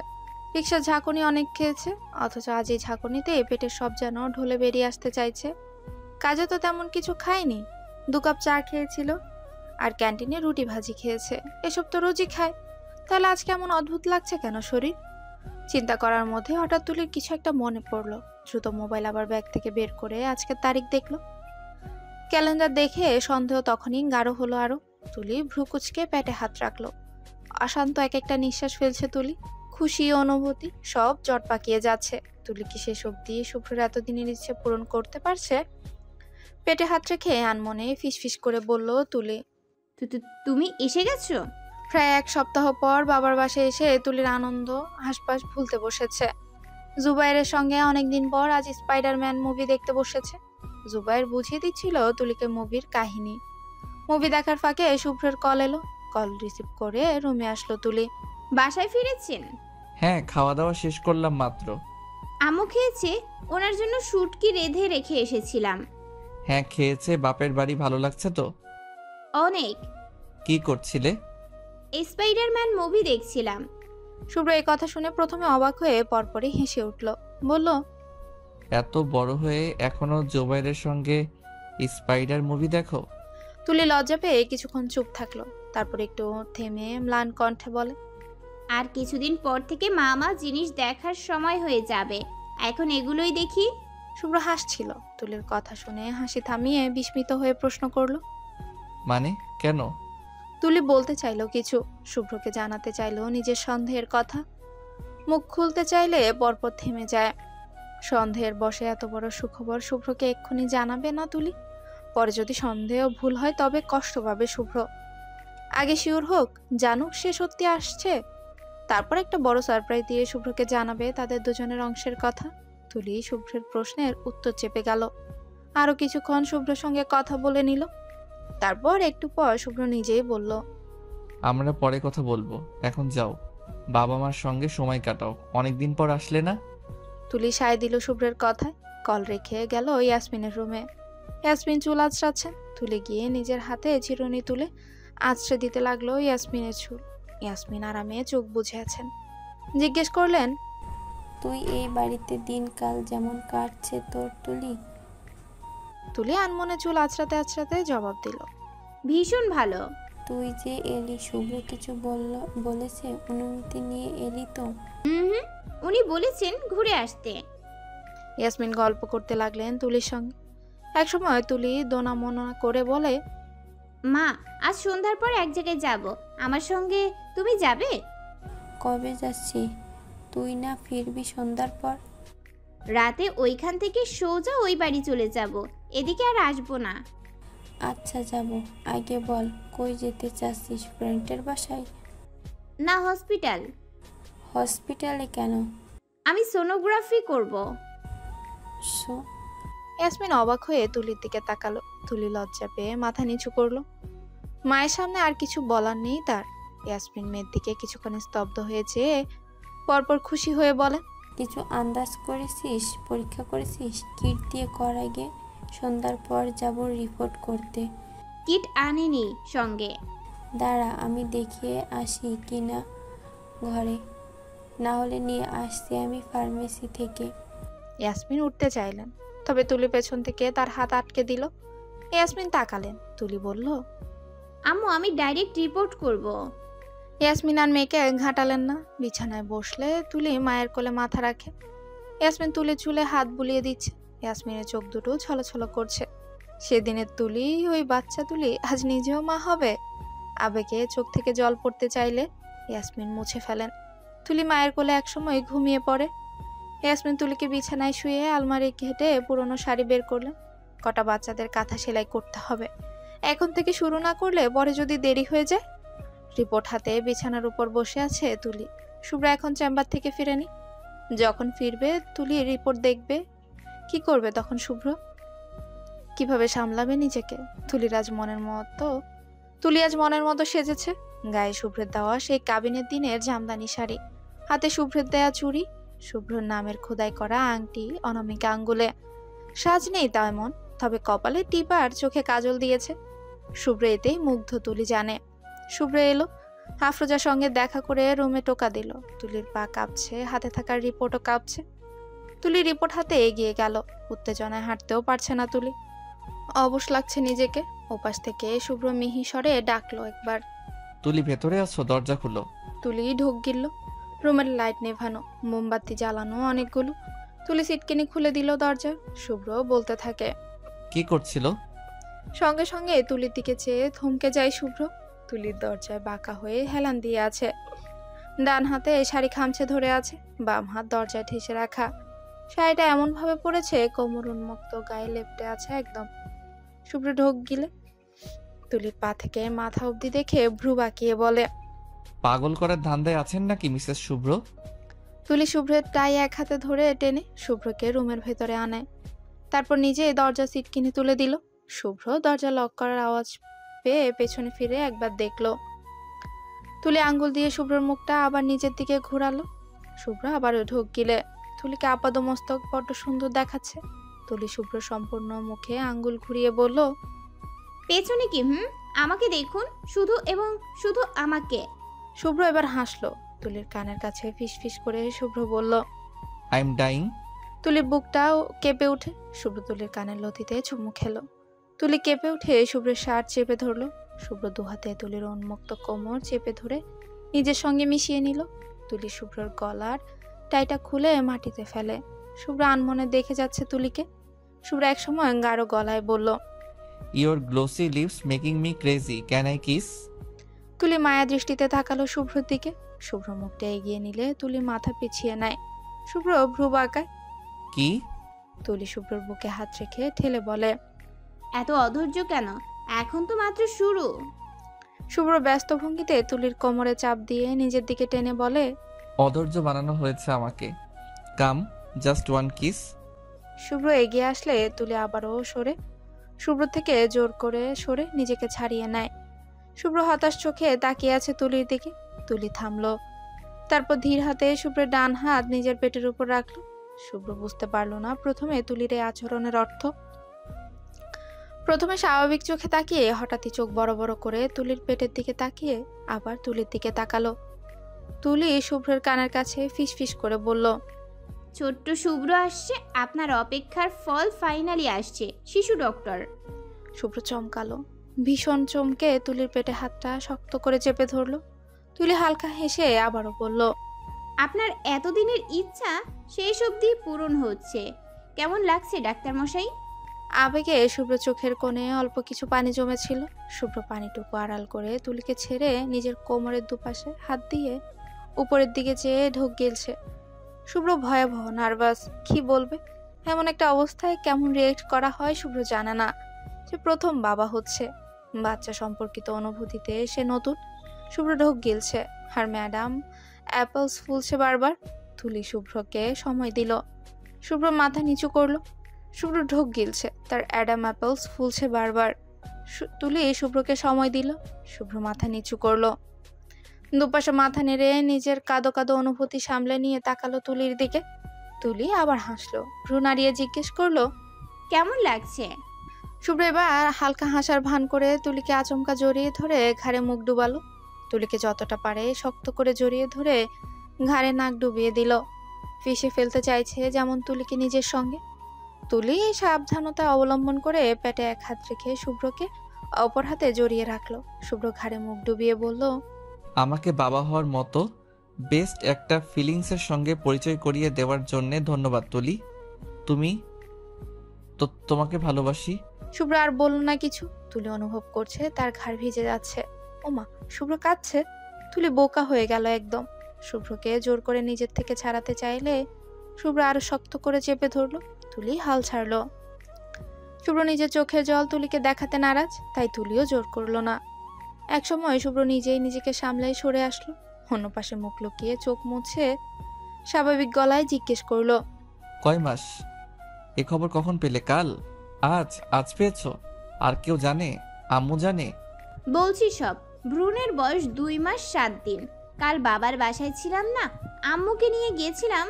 রিকশার ঝাঁকুনি অনেক খেয়েছে, অথচ আজ এই ঝাঁকুনিতে পেটের সব যেন ঢলে বেরিয়ে আসতে চাইছে। কাজে তো তেমন কিছু খায়নি, 2 কাপ চা খেয়েছিল আর ক্যান্টিনে রুটি ভাজি খেয়েছে। এসব তো রোজই খায়, তাহলে আজ কেমন অদ্ভুত লাগছে কেন শরীর? চিন্তা করার মধ্যে হঠাৎ তুলির কিছু একটা মনে পড়লো। দ্রুত মোবাইল আবার ব্যাগ থেকে বের করে আজকের তারিখ দেখলো। ক্যালেন্ডার দেখে সন্দেহ তখনই গাঢ় হলো আরো। তুলি ভ্রু কুচকে পেটে হাত রাখলো। অশান্ত এক একটা নিঃশ্বাস ফেলছে তুলি। খুশি অনুভূতি সব জট পাকিয়ে যাচ্ছে। তুলি কি শেষ অবধি শুভ্রের এতদিনের ইচ্ছে পূরণ করতে পারছে? পেটে হাত রেখে আনমনে ফিসফিস করে বলল তুলি, তুমি এসে গেছো? প্রায় 1 সপ্তাহ পর বাবার বাসায় এসে তুলির আনন্দ হাসপাস ভুলতে বসেছে। জুবাইরের সঙ্গে অনেকদিন পর আজ স্পাইডারম্যান মুভি দেখতে বসেছে। জুবাইর বুঝিয়ে দিচ্ছিল তুলিকে মুভির কাহিনী। মুভি দেখার ফাঁকে শুভ্রের কল এলো। কল রিসিভ করে রুমে আসলো তুলি। বাসায় ফিরেছেন? হ্যাঁ, খাওয়া দাওয়া শেষ করলাম মাত্র। আম্মু খেয়েছে, ওনার জন্য শুটকি রেঁধে রেখে এসেছিলাম। হ্যাঁ, খেয়েছে। বাপের বাড়ি ভালো লাগছে তো? অনেক। কি করছিলে? স্পাইডারম্যান মুভি দেখছিলাম। শুভ্র এই কথা শুনে প্রথমে অবাক হয়ে পরপরই হেসে উঠল। বলল, এত বড় হয়ে এখনো জোবাইরের সঙ্গে স্পাইডার মুভি দেখো? তুলি লজ্জা পেয়ে কিছুক্ষণ চুপ থাকলো। তারপর একটু থেমে ম্লান কণ্ঠে বলে, আর কিছুদিন পর থেকে মামা জিনিস দেখার সময় হয়ে যাবে, এখন এগুলোই দেখি। শুভ্র হাসছিল। তুলির কথা শুনে হাসি থামিয়ে বিস্মিত হয়ে প্রশ্ন করলো, মানে কেন? তুলি বলতে চাইলো কিছু, শুভ্রকে জানাতে চাইলো নিজের সন্দেহের কথা। মুখ খুলতে চাইলে পরপর থেমে যায়। সন্দেহের বশে এত বড় সুখবর শুভ্রকে এক্ষুনি জানাবে না তুলি। পরে যদি সন্দেহ ভুল হয় তবে কষ্ট পাবে শুভ্র। আগে শিওর হোক, জানুক সে সত্যি আসছে, তারপর একটা বড় সারপ্রাইজ দিয়ে শুভ্রকে জানাবে তাদের দুজনের অংশের কথা। তুলি শুভ্রের প্রশ্নের উত্তর চেপে গেল। আরো কিছুক্ষণ শুভ্রের সঙ্গে কথা বলে নিল। তারপর একটু পর শুভ্র নিজেই বলল, আমরা পরে কথা বলবো, এখন যাও বাবা মার সঙ্গে সময় কাটাও, অনেকদিন পর আসলে না। তুলি সায় দিল শুভ্রের কথায়। কল রেখে গেল ইয়াসমিনের রুমে। ইয়াসমিন চুল আঁচড়াচ্ছেন। তুলে গিয়ে নিজের হাতে চিরুনি তুলে আঁচড়ে দিতে লাগলো ইয়াসমিনের চুল। ইয়াসমিন আরামে চোখ বুজে আছেন। জিজ্ঞেস করলেন, তুই এই বাড়িতে দিনকাল যেমন কাটছে তোর তুলি? তুলি আনমনে চুল আঁচড়াতে আঁচড়াতে জবাব দিল, ভীষণ ভালো। তুই যে এলি, শুভ্র কিছু বলেছে? অনুমতি নিয়ে এলি তো? হুম, উনি বলেছেন ঘুরে আসতে। ইয়াসমিন গল্প করতে লাগলেন তুলির সঙ্গে। একসময় তুলি দোনা মোনা করে বলে, মা, আজ সন্ধ্যার পর এক জায়গায় যাব, আমার সঙ্গে তুমি যাবে? কবে যাচ্ছি? তুই না ফিরবি সন্ধ্যার পর? রাতে ওইখান থেকে সোজা ওই বাড়ি চলে যাব, এদিকে আর আসবো না। আচ্ছা যাব। আগে বল কই যেতে চাচ্ছিস? ফ্রেন্ডের বাসায়? না, হসপিটাল। হসপিটালে কেন? আমি সোনোগ্রাফি করব। সো ইয়াসমিন অবাক হয়ে তুলির দিকে তাকালো। তুলি লজ্জা পেয়ে মাথা নিচু করলো। মায়ের সামনে আর কিছু বলার নেই তার। ইয়াসমিন মেয়ের দিকে কিছুক্ষণ স্তব্ধ হয়েছে, পরপর খুশি হয়ে বলে, কিছু আন্দাজ করেছিস? পরীক্ষা করেছিস? কিট দিয়ে করাই গে। সন্ধ্যার পর যাব রিপোর্ট করতে। কিট আনিনি সঙ্গে। দাঁড়া, আমি দেখিয়ে আসি কি না ঘরে, না হলে নিয়ে আসছি আমি ফার্মেসি থেকে। ইয়াসমিন উঠতে চাইলেন, তবে তুলি পেছন থেকে তার হাত আটকে দিল। ইয়াসমিন তাকালেন। তুলি বলল, আম্মু, আমি ডাইরেক্ট রিপোর্ট করব। ইয়াসমিন আর মেয়েকে ঘাটালেন না। বিছানায় বসলে তুলি মায়ের কোলে মাথা রাখে। ইয়াসমিন তুলে চুলে হাত বুলিয়ে দিচ্ছে। ইয়াসমিনের চোখ দুটো ছলছল করছে। সেদিনের তুলি, ওই বাচ্চা তুলি আজ নিজেও মা হবে। আবেগে চোখ থেকে জল পড়তে চাইলে ইয়াসমিন মুছে ফেলেন। তুলি মায়ের কোলে একসময় ঘুমিয়ে পড়ে। ইয়াসমিন তুলিকে বিছানায় শুয়ে আলমারি ঘেটে পুরনো শাড়ি বের করলেন। কটা বাচ্চাদের কাঁথা সেলাই করতে হবে, এখন থেকে শুরু না করলে পরে যদি দেরি হয়ে যায়। রিপোর্ট হাতে বিছানার উপর বসে আছে তুলি। শুভ্রা এখন চেম্বার থেকে ফিরেনি। যখন ফিরবে তুলি রিপোর্ট দেখবে। কি করবে তখন শুভ্র? কিভাবে সামলাবে নিজেকে? তুলি আজ মনের মতো সেজেছে। গায়ে শুভ্রের দেওয়া সেই কাবিনের দিনের জামদানি শাড়ি, হাতে শুভ্রের দেয়া চুড়ি, শুভ্রর নামের খোদাই করা আংটি অনামিকা আঙ্গুলে। সাজ নেই তেমন, তবে কপালে টিপ আর চোখে কাজল দিয়েছে। শুভ্র এতেই মুগ্ধ তুলি জানে। শুভ্র এলো, আফরোজার সঙ্গে দেখা করে রুমে টোকা দিল। তুলির পা কাঁপছে, হাতে থাকা রিপোর্টও কাঁপছে। তুলি রিপোর্ট হাতে এগিয়ে গেল। উত্তেজনায় হাঁটতেও পারছে না তুলি। অবশ লাগছে নিজেকে। ওপাশ থেকে শুভ্র মিহি স্বরে ডাকলো একবার, তুলি ভেতরে আছো? দরজা খুলো। তুলি ঢোক গিলল। রুমের লাইট নেভানো, মোমবাতি জ্বালানো অনেকগুলো। তুলি সিটকেনি খুলে দিল দরজা। শুভ্র বলতে থাকে, কি করছিল? সঙ্গে সঙ্গে তুলির দিকে চেয়ে থমকে যায় শুভ্র। তুলির দরজায় বাঁকা হয়ে হেলান দিয়ে আছে। ডান হাতে শাড়ি খামচে ধরে আছে, বাম হাত দরজায় ঠেসে রাখা। শাড়িটা এমন ভাবে পড়েছে কোমর উন্মুক্ত, গায়ে লেপটে আছে একদম। শুভ্র ঢোক গিলে তুলির পা থেকে মাথা অবধি দেখে ভ্রু বাঁকিয়ে বলে, পাগল করার ধান্দায় আছেন নাকি মিসেস শুভ্র? তুলি শুভ্রের টাই এক হাতে ধরে টেনে শুভ্রকে রুমের ভেতরে আনে। তারপর নিজে দরজা সিটকিনি তুলে দিল। শুভ্র দরজা লক করার আওয়াজ পেয়ে পেছনে ফিরে একবার দেখলো। তুলি আঙ্গুল দিয়ে শুভ্রর মুখটা আবার নিজের দিকে ঘোরালো। শুভ্র আবারও ঢোক গিলে। তুলিকে আপাদমস্তক বড্ড সুন্দর দেখাচ্ছে। তুলি শুভ্র সম্পূর্ণ মুখে আঙ্গুল ঘুরিয়ে বলল, পেছনে কি? আমাকে দেখুন, শুধু এবং শুধু আমাকে। শুভ্র এবার হাসলো। তুলির কানের কাছে ফিস ফিস করে শুভ্র বলল, আই এম ডাইং। তুলির বুকটাও কেঁপে উঠে। শুভ্র তুলির কানের লতিতে চুমু খেলো। তুলি কেঁপে উঠে শুভ্রের শার্ট চেপে ধরলো। শুভ্র দুহাতে তুলির উন্মুক্ত কোমর চেপে ধরে নিজের সঙ্গে মিশিয়ে নিল। তুলি শুভ্রর গলার টাইটা খুলে মাটিতে ফেলে। শুভ্র আনমনে দেখে যাচ্ছে তুলিকে। শুভ্র একসময় গাঢ় গলায় বলল, your glossy lips making me crazy, can I kiss? Tuli মায়া দৃষ্টিতে তাকালো শুভ্রর দিকে। শুভ্র মুখটা এগিয়ে নিলে তুলি মাথা পিছিয়ে নেয়। শুভ্র ভ্রু বাঁকায়। কি? তুলি শুভ্রর বুকে হাত রেখে ঠেলে বলে, এত অধৈর্য কেন? এখন তো মাত্র শুরু। শুভ্র ব্যস্ত ভঙ্গিতে তুলির কোমরে চাপ দিয়ে নিজের দিকে টেনে বলে, অধৈর্য বানানো হয়েছে আমাকে। কাম, জাস্ট ওয়ান কিস। শুভ্র এগিয়ে আসলে তুলি আবারও সরে। শুভ্র থেকে জোর করে সরে নিজেকে ছাড়িয়ে নেয়। শুভ্র হতাশ চোখে তাকিয়ে আছে তুলির দিকে। তুলি থামলো। তারপর ধীর হাতে শুভ্রের ডান হাত নিজের পেটের উপর রাখলো। শুভ্র বুঝতে পারলো না প্রথমে তুলির এই আচরণের অর্থ। প্রথমে স্বাভাবিক চোখে তাকিয়ে হঠাৎই চোখ বড় বড় করে তুলির পেটের দিকে তাকিয়ে আবার তুলির দিকে তাকালো। তুলি শুভ্রের কানের কাছে ফিস ফিস করে বলল, ছোট্ট শুভ্র আসছে, আপনার অপেক্ষার ফল ফাইনালি আসছে, শিশু ডক্টর। শুভ্র চমকালো। ভীষণ চমকে তুলির পেটে হাতটা শক্ত করে চেপে ধরলো। তুলি হালকা হেসে আবারও বলল, আপনার এতদিনের ইচ্ছা শেষ অবধি পূরণ হচ্ছে। কেমন লাগছে ডাক্তার মশাই? আবেগে শুভ্র চোখের কোণে অল্প কিছু পানি জমেছিল। শুভ্র পানিটুকু আড়াল করে তুলিকে ছেড়ে নিজের কোমরের দুপাশে হাত দিয়ে উপরের দিকে চেয়ে ঢোক গিলছে। শুভ্র ভয়াবহ নার্ভাস। কি বলবে? এমন একটা অবস্থায় কেমন রিয়েক্ট করা হয় শুভ্র জানে না। সে প্রথম বাবা হচ্ছে। বাচ্চা সম্পর্কিত অনুভূতিতে সে নতুন। শুভ্র ঢোক গিলছে আর ম্যাডাম অ্যাপলস ফুলছে বারবার। তুলি শুভ্রকে সময় দিল। শুভ্র মাথা নিচু করলো। শুভ্র ঢোক গিলছে, তার অ্যাডাম অ্যাপলস ফুলছে বারবার। তুলি শুভ্রকে সময় দিল। শুভ্র মাথা নিচু করলো। দুপাশে মাথা নেড়ে নিজের কাদো কাদো অনুভূতি সামলে নিয়ে তাকালো তুলির দিকে। তুলি আবার হাসলো। ভ্রু নাড়িয়ে জিজ্ঞেস করলো, কেমন লাগছে? শুভ্র এবার হালকা হাসার ভান করে তুলিকে আচমকা জড়িয়ে ধরে ঘাড়ে মুখ ডুবালো। তুলিকে যতটা পারে শক্ত করে জড়িয়ে ধরে ঘাড়ে নাক ডুবিয়ে দিল। ফিসে ফেলতে চাইছে যেমন তুলিকে নিজের সঙ্গে। তুলি এই সাবধানতা অবলম্বন করে পেটে এক হাত রেখে শুভ্রকে অপর হাতে জড়িয়ে রাখলো। শুভ্র ঘাড়ে মুখ ডুবিয়ে বলল, আমাকে বাবা হওয়ার মতো বেস্ট একটা ফিলিংসের সঙ্গে পরিচয় করিয়ে দেওয়ার জন্য ধন্যবাদ তুলি। তোমাকে ভালোবাসি। শুভ্র আর বলল না কিছু। তুলি অনুভব করছে তার ঘাড় ভিজে যাচ্ছে। ওমা, শুভ্র কাঁদছে। তুলি বোকা হয়ে গেল একদম। শুভ্রকে জোর করে নিজের থেকে ছাড়াতে চাইলে শুভ্র আরো শক্ত করে চেপে ধরলো। তুলি হাল ছাড়লো। শুভ্র নিজের চোখের জল তুলিকে দেখাতে নারাজ, তাই তুলিও জোর করলো না। একসময় শুভ্র নিজেই নিজেকে সামলাই সরে আসলো। অন্য পাশে মুখ লুকিয়ে চোখ মুছে স্বাভাবিক গলায় জিজ্ঞেস করলো, কয় মাস? এ খবর কখন পেলে? কাল? আজ পেয়েছো? আর কেউ জানে? আম্মু জানে? বলছি সব। ভ্রূণের বয়স 2 মাস 7 দিন। কাল বাবার বাসায় ছিলাম না, আম্মুকে নিয়ে গিয়েছিলাম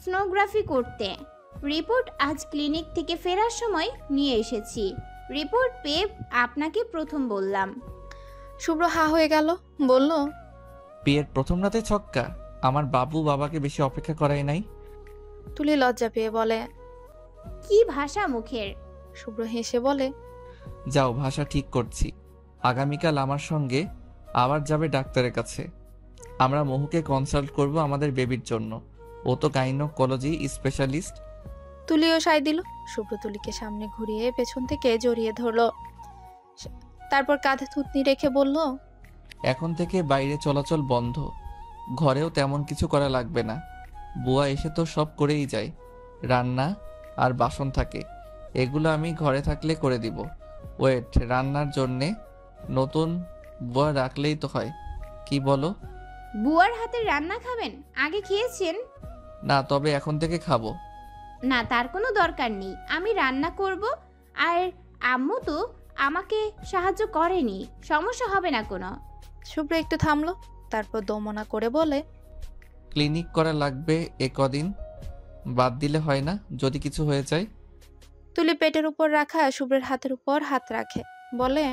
সোনোগ্রাফি করতে। রিপোর্ট আজ ক্লিনিক থেকে ফেরার সময় নিয়ে এসেছি। রিপোর্ট পেয়ে আপনাকে প্রথম বললাম। শুভ্র হা হয়ে গেল। বলল, বিয়ের প্রথম রাতে ছক্কা? আমার বাবাকে বেশি অপেক্ষা করাই নাই। তুলি লজ্জা পেয়ে বলে, কি ভাষা মুখের! শুভ্র হেসে বলে, যাও, ভাষা ঠিক করছি। আগামীকাল আমার সঙ্গে আবার যাবে ডাক্তারের কাছে। আমরা মহুকে কনসাল্ট করব আমাদের বেবির জন্য। ও তো গাইনোকোলজি স্পেশালিস্ট। তুলিও সায় দিল। শুভ্র তুলিকে সামনে ঘুরিয়ে পেছন থেকে জড়িয়ে ধরলো। তারপর কাঁধে থুতনি রেখে বলল, এখন থেকে বাইরে চলাচল বন্ধ। ঘরেও তেমন কিছু করা লাগবে না। বুয়া এসে তো সব করেই যায়। রান্না আর বাসন থাকে, এগুলো আমি ঘরে থাকলে করে দিব। ওয়েট, রান্নার জন্যে নতুন বুয়া রাখলেই তো হয়। কি বলো? বুয়ার হাতের রান্না খাবেন? আগে খেয়েছেন? না, তবে এখন থেকে খাবো। না, তার কোনো দরকার নেই। আমি রান্না করব। আর আম্মু তো আমাকে সাহায্য করেনি, সমস্যা হবে না কোনো। শুভ্র একটু থামলো, তারপর দমনা করে বলে, ক্লিনিক করা লাগবে এ কদিন, বাদ দিলে হয় না যদি কিছু হয়ে যায়। তুলি পেটের উপর রাখা শুভ্রের হাতের উপর হাত রাখে, বলে,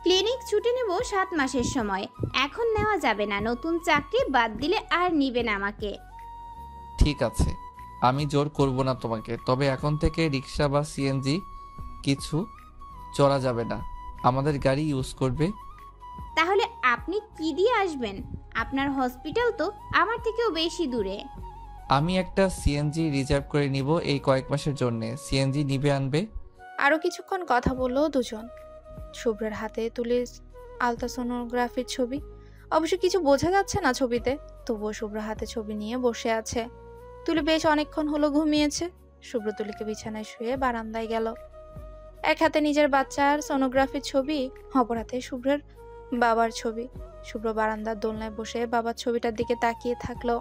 ক্লিনিক ছুটি নেব 7 মাসের সময়, এখন নেওয়া যাবে না। নতুন চাকরি বাদ দিলে আর নিবেন আমাকে। ঠিক আছে, আমি জোর করব না তোমাকে, তবে এখন থেকে রিক্সা বা সিএনজি কিছু চড়া যাবে না, আমাদের গাড়ি ইউজ করবে। তাহলে আপনি কি দিয়ে আসবেন? আপনার হসপিটাল তো আমার থেকেও বেশি দূরে। আমি একটা সিএনজি রিজার্ভ করে নিব এই কয়েক মাসের জন্য, সিএনজি নিবে আনবে। আরো কিছুক্ষণ কথা বললো দুজন। শুভ্রের হাতে তুলির আলট্রাসোনোগ্রাফির ছবি, অবশ্য কিছু বোঝা যাচ্ছে না ছবিতে, তবুও শুভ্র হাতে ছবি নিয়ে বসে আছে। তুলি বেশ অনেকক্ষণ হলো ঘুমিয়েছে। শুভ্র তুলিকে বিছানায় শুয়ে বারান্দায় গেল। এক হাতে নিজের বাচ্চার সোনোগ্রাফির ছবি, অপর হাতে শুভ্রের বাবার ছবি। শুভ্র বারান্দার দোলনায় বসে বাবার ছবিটার দিকে তাকিয়ে থাকলো।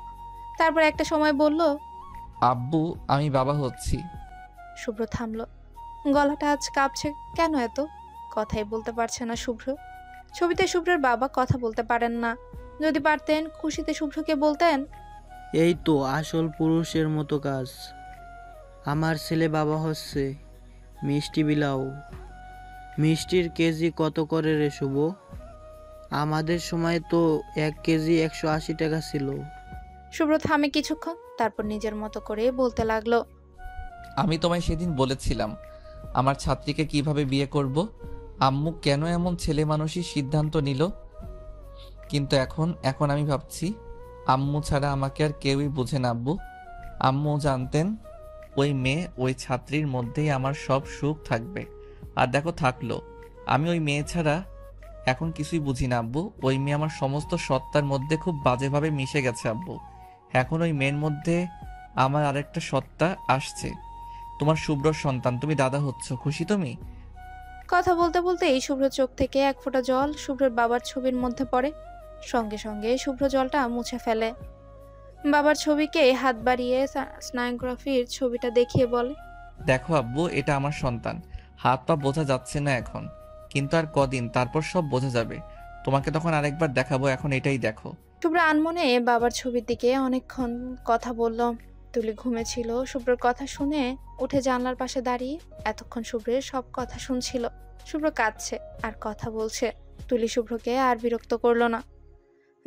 তারপর একটা সময় বলল, আব্বু, আমি বাবা হচ্ছি। শুভ্র থামলো। গলাটা আজ কাঁপছে কেন এত? কথাই বলতে পারছে না শুভ্র। ছবিতে শুভ্রের বাবা কথা বলতে পারেন না, যদি পারতেন খুশিতে শুভ্রকে বলতেন, এই তো আসল পুরুষের মতো কাজ। আমার ছেলে বাবা হচ্ছে। মিষ্টি বিলাও। মিষ্টির কেজি কত করে রে শুভ? আমাদের সময় তো 1 কেজি 180 টাকা ছিল। শুভ্র থামে কিছুক্ষণ, তারপর নিজের মতো করে বলতে লাগলো, আমি তোমায় সেদিন বলেছিলাম আমার ছাত্রীকে কিভাবে বিয়ে করব, আম্মু কেন এমন ছেলে মানুষই সিদ্ধান্ত নিল, কিন্তু এখন আমি ভাবছি আম্মু ছাড়া আমাকে আর কেউই বুঝে না আব্বু। আম্মু জানতেন ওই মেয়ে ওই ছাত্রীর মধ্যেই আমার সব সুখ থাকবে, আর দেখো থাকলো। আমি ওই মেয়ে ছাড়া এখন কিছুই বুঝি না আব্বু। ওই মেয়ে আমার সমস্ত সত্তার মধ্যে খুব বাজেভাবে মিশে গেছে আব্বু। এখন ওই মেয়ের মধ্যে আমার আরেকটা সত্তা আসছে, তোমার শুভ্র সন্তান, তুমি দাদা হচ্ছ, খুশি তুমি? কথা বলতে বলতে এই শুভ্র চোখ থেকে এক ফোঁটা জল শুভ্রের বাবার ছবির মধ্যে পড়ে। সঙ্গে সঙ্গে শুভ্র জলটা মুছে ফেলে। বাবার ছবিকে হাত বাড়িয়ে স্নায়োগ্রাফির ছবিটা দেখিয়ে বলে, দেখো আব্বু, এটা আমার সন্তান। হাত পা বোঝা যাচ্ছে না এখন, কিন্তু আর কদিন তারপর সব বোঝা যাবে। তোমাকে তখন আরেকবার দেখাবো, এখন এটাই দেখো। শুভ্র আনমনে বাবার ছবির দিকে অনেকক্ষণ কথা বলল। তুলি ঘুমেছিল। শুভ্রের কথা শুনে উঠে জানলার পাশে দাঁড়িয়ে এতক্ষণ শুভ্রের সব কথা শুনছিল। শুভ্র কাঁদছে আর কথা বলছে। তুলি শুভ্রকে আর বিরক্ত করলো না।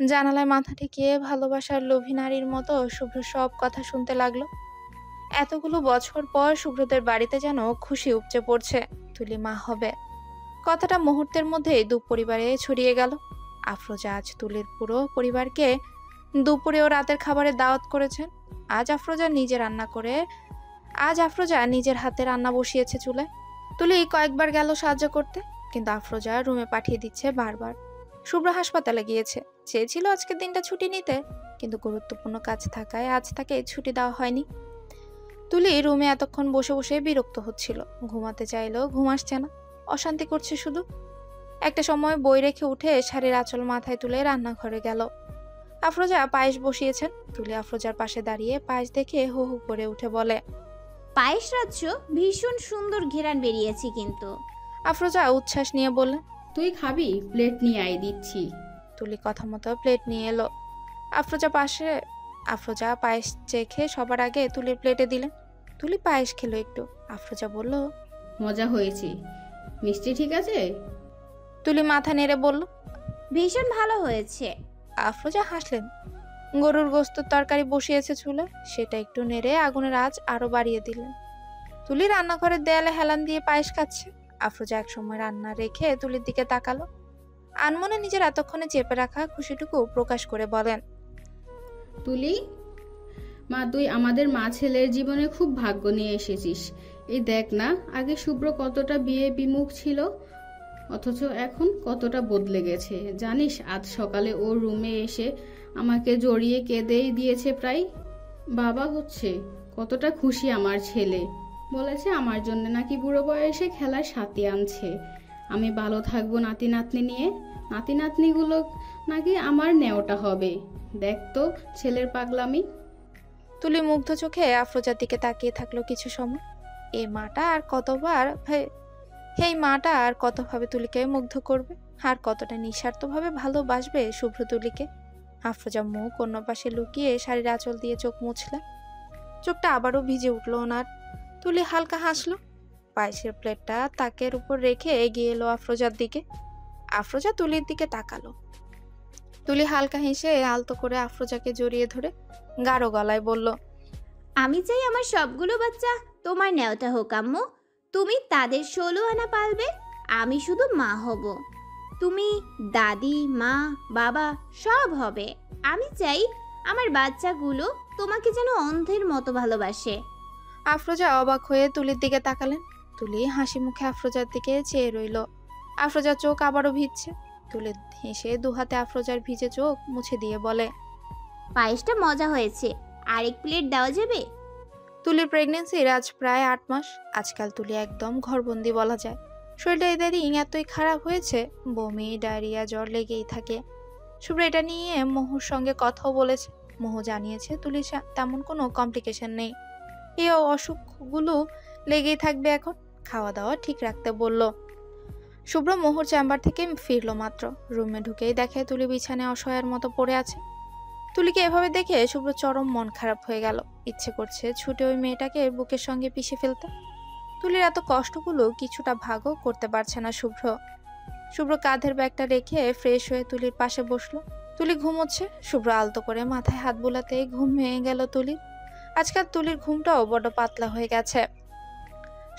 জানালায় মাথা ঠেকিয়ে ভালোবাসার লোভী নারীর মতো শুভ্র সব কথা শুনতে লাগলো। এতগুলো বছর পর শুভ্রদের বাড়িতে যেন খুশি উপচে পড়ছে, তুলি মা হবে। কথাটা মুহূর্তের মধ্যেই দু পরিবারে ছড়িয়ে গেল। আফরোজা আজ তুলির পুরো পরিবারকে দুপুরে ও রাতের খাবারের দাওয়াত করেছেন। আজ আফরোজা নিজের হাতে রান্না বসিয়েছে চুলায়। তুলি কয়েকবার গেল সাহায্য করতে, কিন্তু আফরোজা রুমে পাঠিয়ে দিচ্ছে বারবার। শুভ্র হাসপাতালে গিয়েছে, চেয়েছিল আজকের দিনটা ছুটি নিতে, কিন্তু গুরুত্বপূর্ণ কাজ থাকায় আজ তাকে ছুটি দেওয়া হয়নি। তুলি রুমে এতক্ষণ বসে বসে বিরক্ত হচ্ছিল, ঘুমাতে চাইলেও ঘুম আসছে না, অশান্তি করছে শুধু। একটা সময় বই রেখে উঠে শাড়ির আঁচল মাথায় তুলে রান্নাঘরে গেল। আফরোজা পায়েস বসিয়েছেন। তুলি আফরোজার পাশে দাঁড়িয়ে পায়েস দেখে হু হু করে উঠে বলে, পায়েস রাজ্য ভীষণ সুন্দর ঘেরান বেরিয়েছে কিন্তু। আফরোজা উচ্ছ্বাস নিয়ে বললেন, তুই খাবি? প্লেট নিয়ে আয়, দিচ্ছি। তুলি কথা মতো প্লেট নিয়ে এলো। আফরোজা পায়েস চেখে সবার আগে তুলির প্লেটে দিলেন। তুলি পায়েস খেলো একটু। আফরোজা বলল, মজা হয়েছে। মিষ্টি ঠিক আছে? তুলি মাথা নেড়ে বলল, ভীষণ ভালো হয়েছে। আফরোজা হাসলেন। গরুর গোস্তের তরকারি বসিয়েছে চুলে, সেটা একটু নেড়ে আগুনের আঁচ আরো বাড়িয়ে দিলেন। তুলি রান্নাঘরের দেয়ালে হেলান দিয়ে পায়েস খাচ্ছে। আফরোজা এক সময় রান্না রেখে তুলির দিকে তাকালো। আনমনে নিজের এতক্ষণে চেপে রাখা খুশিটুকু প্রকাশ করে বলেন, তুলি মা, তুই আমাদের মা ছেলের জীবনে খুব ভাগ্য নিয়ে এসেছিস। এই দেখ না, আগে শুভ্র কতটা বিয়ে বিমুখ ছিল, অথচ এখন কতটা বদলে গেছে। জানিস, আজ সকালে ওর রুমে এসে আমাকে জড়িয়ে কেঁদেই দিয়েছে প্রায়। বাবা হচ্ছে, কতটা খুশি আমার ছেলে। বলেছে আমার জন্য নাকি বুড়ো বয়সে খেলার সাথী আনছে। আমি ভালো থাকবো নাতি নাতনি নিয়ে। নাতি নাতনিগুলো নাকি আমার নেওটা হবে। দেখ তো ছেলের পাগলামি। তুলি মুগ্ধ চোখে আফরোজার দিকে তাকিয়ে থাকলো কিছু সময়। এই মাটা আর কতবার এই মাটা আর কতভাবে তুলিকে মুগ্ধ করবে, আর কতটা নিঃস্বার্থভাবে ভালোবাসবে শুভ্র তুলিকে। আফরোজা মুখ অন্য পাশে লুকিয়ে শাড়ির আঁচল দিয়ে চোখ মুছলেন। চোখটা আবারও ভিজে উঠল ওনার। তুলি হালকা হাসলো। পায়েসের প্লেটটা তাকের উপর রেখে এগিয়ে এলো আফরোজার দিকে। আফরোজা তুলির দিকে তাকালো। তুলি হালকা হেসে আলতো করে আফরোজাকে জড়িয়ে ধরে গাঢ় গলায় বলল, আমি চাই আমার সবগুলো বাচ্চা তোমার নেওটা হোক আম্মু। তুমি তাদের 16 আনা পালবে, আমি শুধু মা হব। তুমি দাদি, মা, বাবা সব হবে। আমি চাই আমার বাচ্চাগুলো তোমাকে যেন অন্ধের মতো ভালোবাসে। আফরোজা অবাক হয়ে তুলির দিকে তাকালেন। তুলি হাসি মুখে আফরোজার দিকে চেয়ে রইল। আফরোজার চোখ আবারও ভিজছে। তুলি হেসে দুহাতে আফরোজার ভিজে চোখ মুছে দিয়ে বলে, পায়েসটা মজা হয়েছে, আরেক প্লেট দেওয়া যাবে? তুলির প্রেগনেন্সির আজ প্রায় 8 মাস। আজকাল তুলি একদম ঘরবন্দি বলা যায়। শরীরটা ইদারিং এতই খারাপ হয়েছে, বমি, ডায়রিয়া, জ্বর লেগেই থাকে। শুভ্র এটা নিয়ে মোহুর সঙ্গে কথাও বলেছে। মোহু জানিয়েছে তুলির তেমন কোনো কমপ্লিকেশন নেই। এই অসুখগুলো লেগেই থাকবে এখন। খাওয়া দাওয়া ঠিক রাখতে বলল। শুভ্র মোহুর চেম্বার থেকে ফিরলো মাত্র। রুমে ঢুকেই দেখে তুলি বিছানায় অসহায়ের মতো পড়ে আছে। তুলিকে এভাবে দেখে শুভ্র চরম মন খারাপ হয়ে গেল। ইচ্ছে করছে ছুটে ওই মেয়েটাকে বুকের সঙ্গে পিষে ফেলতে। তুলির এত কষ্টগুলো কিছুটা ভাগও করতে পারছে না শুভ্র। শুভ্র কাঁধের ব্যাগটা রেখে ফ্রেশ হয়ে তুলির পাশে বসলো। তুলি ঘুমোচ্ছে। শুভ্র আলতো করে মাথায় হাত বুলাতেই ঘুম ভেঙে গেল তুলির। আজকাল তুলির ঘুমটাও বড্ড পাতলা হয়ে গেছে।